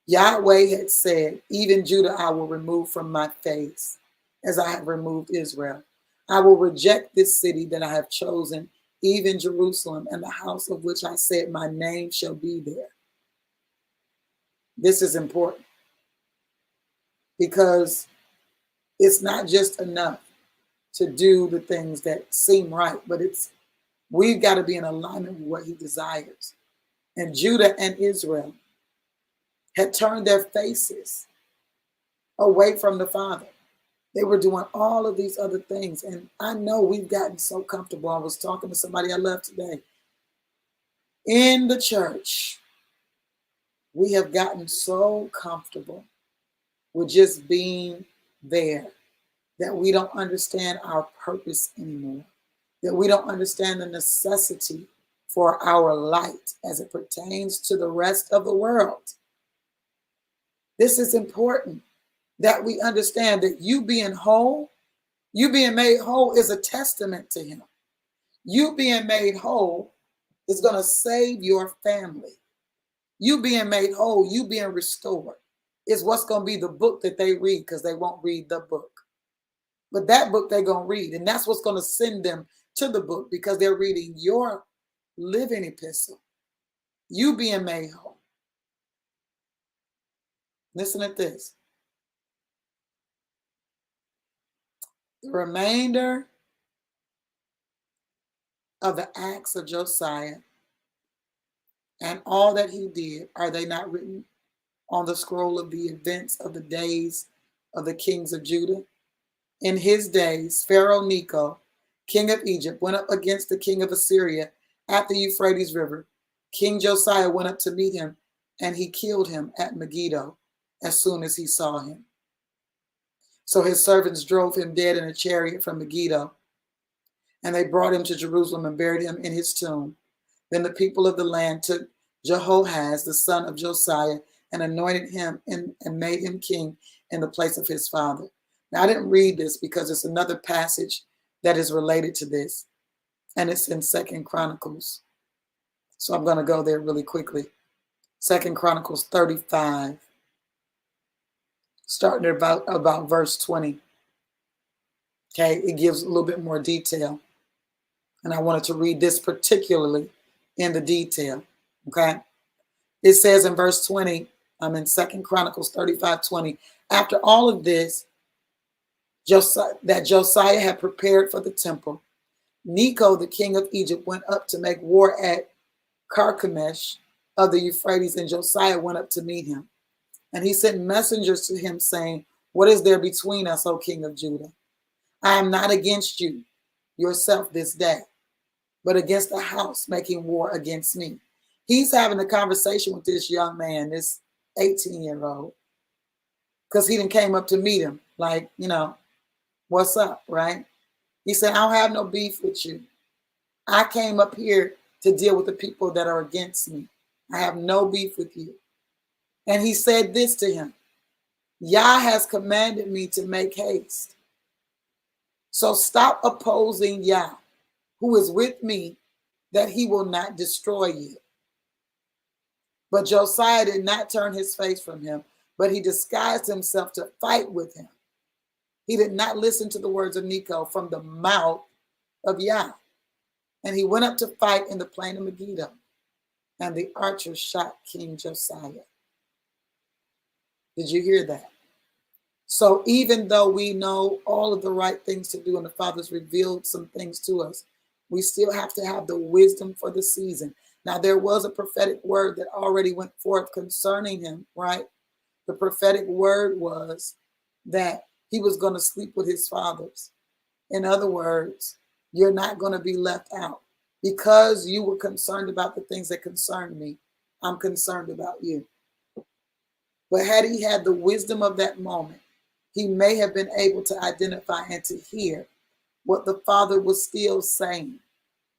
Yahweh had said, even Judah I will remove from my face, as I have removed Israel. I will reject this city that I have chosen, even Jerusalem, and the house of which I said my name shall be there. This is important because it's not just enough to do the things that seem right, but we've got to be in alignment with what he desires. And Judah and Israel had turned their faces away from the Father. They were doing all of these other things. And I know we've gotten so comfortable. I was talking to somebody I love today. In the church, we have gotten so comfortable with just being there that we don't understand our purpose anymore, that we don't understand the necessity for our light as it pertains to the rest of the world. This is important that we understand that you being whole, you being made whole is a testament to him. You being made whole is going to save your family. You being made whole, you being restored is what's going to be the book that they read, because they won't read the book. But that book they're going to read, and that's what's going to send them to the book, because they're reading your living epistle. You being made whole. Listen at this. The remainder of the acts of Josiah and all that he did, are they not written on the scroll of the events of the days of the kings of Judah? In his days, Pharaoh Necho, king of Egypt, went up against the king of Assyria at the Euphrates River. King Josiah went up to meet him, and he killed him at Megiddo as soon as he saw him. So his servants drove him dead in a chariot from Megiddo, and they brought him to Jerusalem and buried him in his tomb. Then the people of the land took Jehoahaz, the son of Josiah, and anointed him and made him king in the place of his father. Now, I didn't read this because it's another passage that is related to this, and it's in 2 Chronicles So I'm going to go there really quickly. 2 Chronicles 35, starting at about verse 20. Okay, it gives a little bit more detail. And I wanted to read this particularly in the detail. Okay, it says in verse 20, I'm in 2 Chronicles 35:20. After all of this, Josiah had prepared for the temple, Necho, the king of Egypt, went up to make war at Carchemish of the Euphrates, and Josiah went up to meet him. And he sent messengers to him, saying, "What is there between us, O king of Judah? I am not against you yourself this day, but against the house making war against me." He's having a conversation with this young man, this 18-year-old, because he done came up to meet him, like, what's up, right? He said, "I don't have no beef with you. I came up here to deal with the people that are against me. I have no beef with you." And he said this to him: "Yah has commanded me to make haste. So stop opposing Yah, who is with me, that he will not destroy you." But Josiah did not turn his face from him, but he disguised himself to fight with him. He did not listen to the words of Necho from the mouth of Yah. And he went up to fight in the plain of Megiddo, and the archers shot King Josiah. Did you hear that? So even though we know all of the right things to do and the Father's revealed some things to us, we still have to have the wisdom for the season. Now, there was a prophetic word that already went forth concerning him, right? The prophetic word was that he was going to sleep with his fathers. In other words, you're not going to be left out. Because you were concerned about the things that concerned me, I'm concerned about you. But had he had the wisdom of that moment, he may have been able to identify and to hear what the Father was still saying.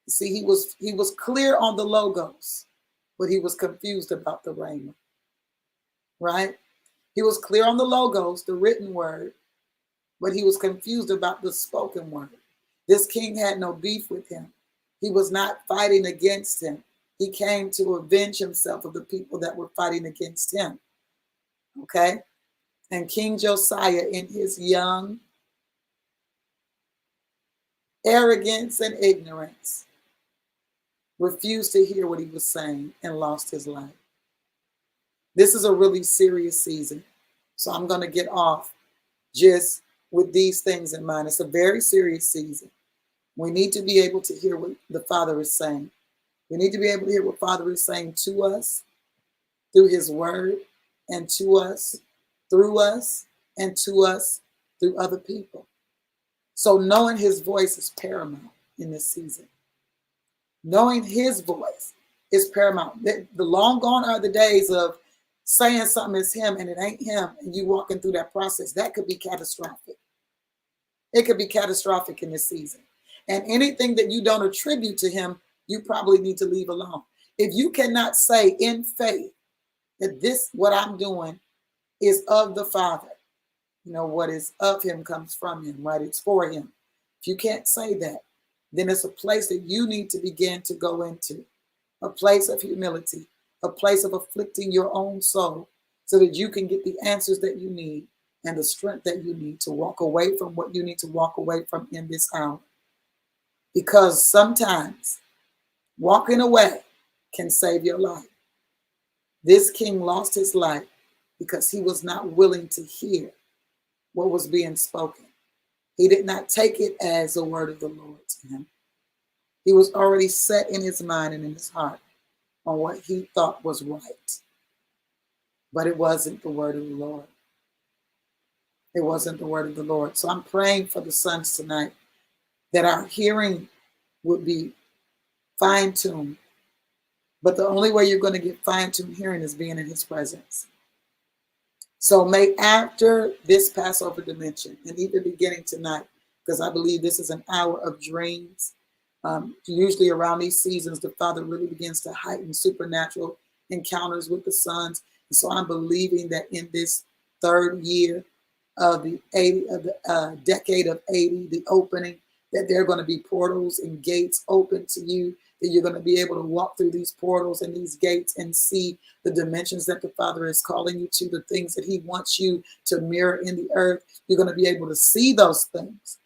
See, he was clear on the logos, but he was confused about the rhema, right? He was clear on the logos, the written word, but he was confused about the spoken word. This king had no beef with him. He was not fighting against him. He came to avenge himself of the people that were fighting against him. Okay? And King Josiah, in his young arrogance and ignorance, refused to hear what he was saying and lost his life. This is a really serious season. So I'm going to get off just with these things in mind. It's a very serious season. We need to be able to hear what the Father is saying. We need to be able to hear what Father is saying to us through his word, and to us, through us, and to us through other people. So knowing his voice is paramount in this season. Knowing his voice is paramount. The long gone are the days of saying something is him and it ain't him, and you walking through that process. That could be catastrophic. It could be catastrophic in this season. And anything that you don't attribute to him, you probably need to leave alone. If you cannot say in faith that this, what I'm doing, is of the Father, what is of him comes from him, right? It's for him. If you can't say that, then it's a place that you need to begin to go into, a place of humility, a place of afflicting your own soul so that you can get the answers that you need and the strength that you need to walk away from what you need to walk away from in this hour. Because sometimes walking away can save your life. This king lost his life because he was not willing to hear what was being spoken. He did not take it as a word of the Lord to him. He was already set in his mind and in his heart on what he thought was right. But it wasn't the word of the Lord. It wasn't the word of the Lord. So I'm praying for the sons tonight that our hearing would be fine-tuned. But the only way you're going to get fine-tuned hearing is being in his presence. So may after this Passover dimension, and even beginning tonight, because I believe this is an hour of dreams, usually around these seasons, the Father really begins to heighten supernatural encounters with the sons. And so I'm believing that in this third year of the decade of 80, the opening, that there are going to be portals and gates open to you, that you're going to be able to walk through these portals and these gates and see the dimensions that the Father is calling you to, the things that he wants you to mirror in the earth. You're going to be able to see those things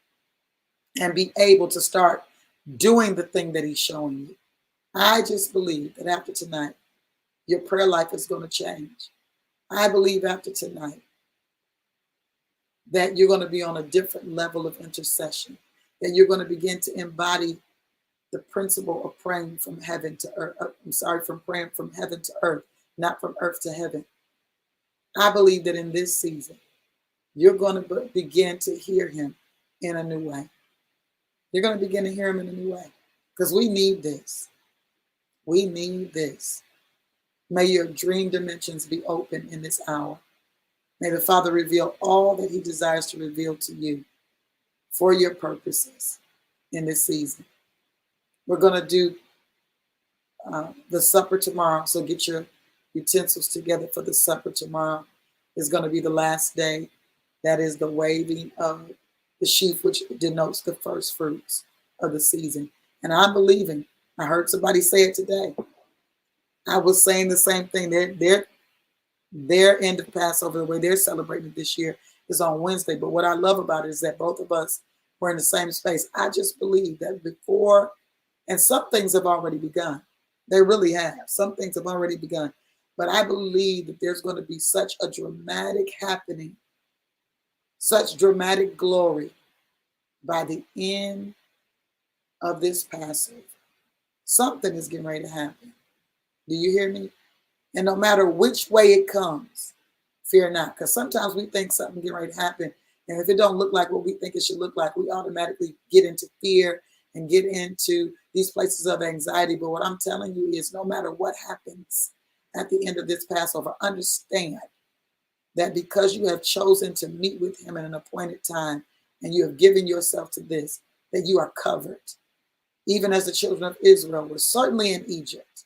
and be able to start doing the thing that he's showing you. I just believe that after tonight, your prayer life is going to change. I believe after tonight that you're going to be on a different level of intercession, that you're going to begin to embody the principle of praying from heaven to earth. From praying from heaven to earth, not from earth to heaven. I believe that in this season, you're going to begin to hear him in a new way. You're going to begin to hear him in a new way, because we need this. We need this. May your dream dimensions be open in this hour. May the Father reveal all that he desires to reveal to you for your purposes in this season. We're going to do the supper tomorrow, so get your utensils together for the supper tomorrow. Is going to be the last day. That is the waving of the sheaf, which denotes the first fruits of the season. And I'm believing, I heard somebody say it today. I was saying the same thing. Their end of Passover, the way they're celebrating it this year, is on Wednesday. But what I love about it is that both of us were in the same space. I just believe that before, and some things have already begun. They really have. Some things have already begun. But I believe that there's going to be such a dramatic happening, such dramatic glory by the end of this Passover. Something is getting ready to happen. Do you hear me? And no matter which way it comes, fear not. Because sometimes we think something getting ready to happen, and if it don't look like what we think it should look like, we automatically get into fear and get into these places of anxiety. But what I'm telling you is, no matter what happens at the end of this Passover, understand that because you have chosen to meet with him in an appointed time, and you have given yourself to this, that you are covered. Even as the children of Israel were certainly in Egypt,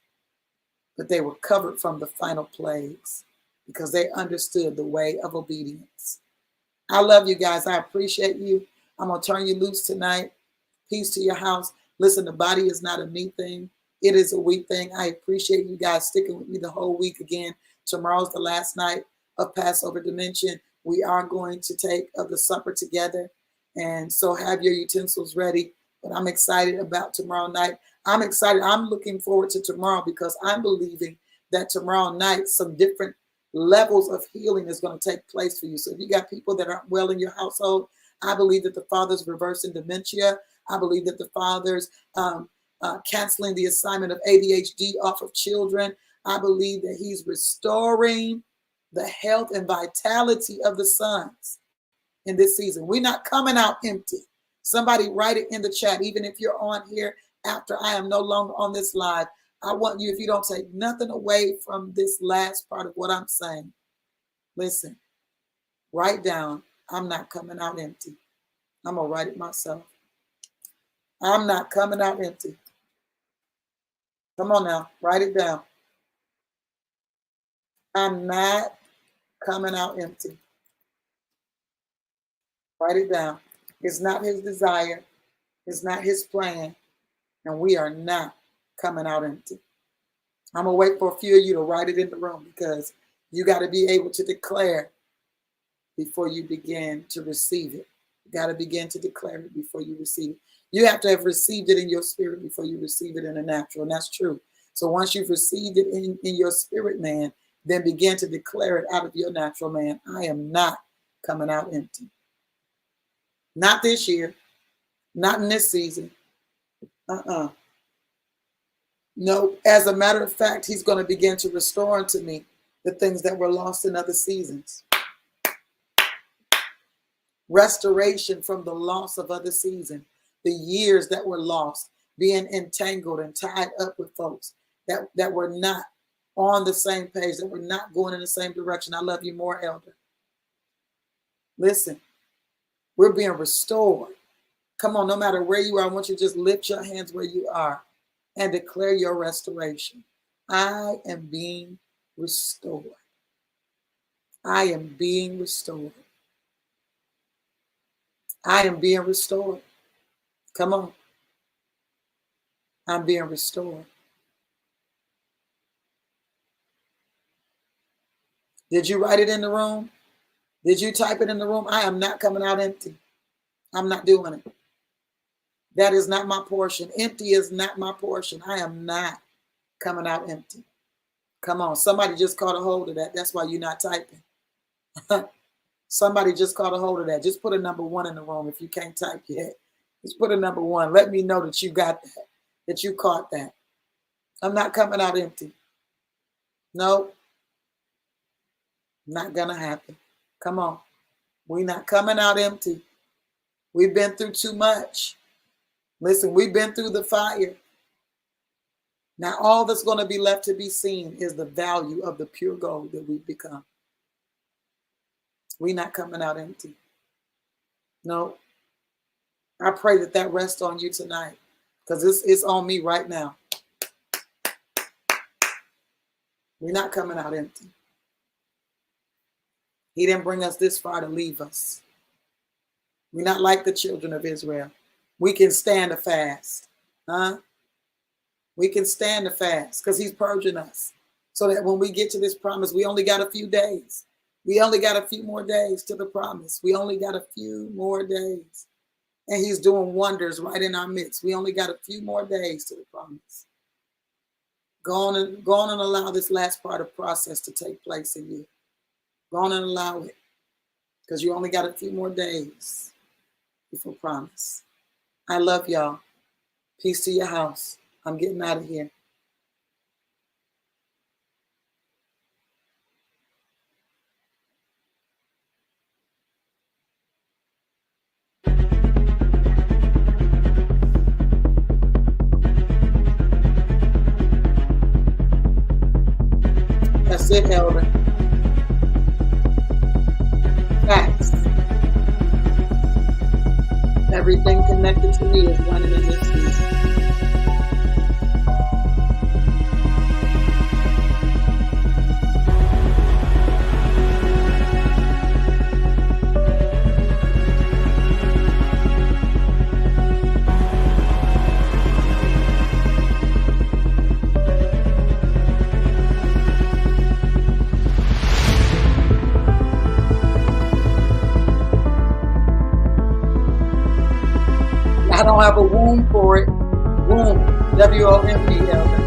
but they were covered from the final plagues because they understood the way of obedience. I love you guys. I appreciate you. I'm going to turn you loose tonight. Peace to your house. Listen, the body is not a me thing. It is a we thing. I appreciate you guys sticking with me the whole week again. Tomorrow's the last night of Passover Dimension. We are going to take the supper together. And so have your utensils ready. But I'm excited about tomorrow night. I'm excited. I'm looking forward to tomorrow because I'm believing that tomorrow night some different levels of healing is going to take place for you. So if you got people that aren't well in your household, I believe that the Father's reversing dementia. I believe that the Father's canceling the assignment of ADHD off of children. I believe that he's restoring the health and vitality of the sons in this season. We're not coming out empty. Somebody write it in the chat, even if you're on here after I am no longer on this live. I want you, if you don't take nothing away from this last part of what I'm saying, listen, write down, I'm not coming out empty. I'm going to write it myself. I'm not coming out empty. Come on now, write it down. I'm not coming out empty. Write it down. It's not his desire. It's not his plan. And we are not coming out empty. I'm going to wait for a few of you to write it in the room because you got to be able to declare before you begin to receive it. You got to begin to declare it before you receive it. You have to have received it in your spirit before you receive it in the natural, and that's true. So once you've received it in your spirit, man, then begin to declare it out of your natural man. I am not coming out empty. Not this year. Not in this season. No, as a matter of fact, he's going to begin to restore unto me the things that were lost in other seasons. Restoration from the loss of other seasons, the years that were lost, being entangled and tied up with folks that were not on the same page, that were not going in the same direction. I love you more, Elder. Listen, we're being restored. Come on, no matter where you are, I want you to just lift your hands where you are and declare your restoration. I am being restored. I am being restored. I am being restored. Come on. I'm being restored. Did you write it in the room? Did you type it in the room? I am not coming out empty. I'm not doing it. That is not my portion. Empty is not my portion. I am not coming out empty. Come on. Somebody just caught a hold of that. That's why you're not typing. Somebody just caught a hold of that. Just put a number 1 in the room if you can't type yet. Just put a number 1. Let me know that you got that, that you caught that. I'm not coming out empty. No, not going to happen. Come on. We're not coming out empty. We've been through too much. Listen, we've been through the fire. Now, all that's going to be left to be seen is the value of the pure gold that we've become. We're not coming out empty. No. I pray that that rests on you tonight, because it's on me right now. We're not coming out empty. He didn't bring us this far to leave us. We're not like the children of Israel. We can stand a fast. We can stand a fast because he's purging us, so that when we get to this promise, we only got a few days. We only got a few more days to the promise. We only got a few more days. And he's doing wonders right in our midst. We only got a few more days to the promise. Go on and allow this last part of process to take place in you. Go on and allow it, because you only got a few more days before promise. I love y'all. Peace to your house. I'm getting out of here. That's it, Elder. Facts. Everything connected to me is running in this season. I don't have a womb for it. Womb. W-O-M-B, Elder.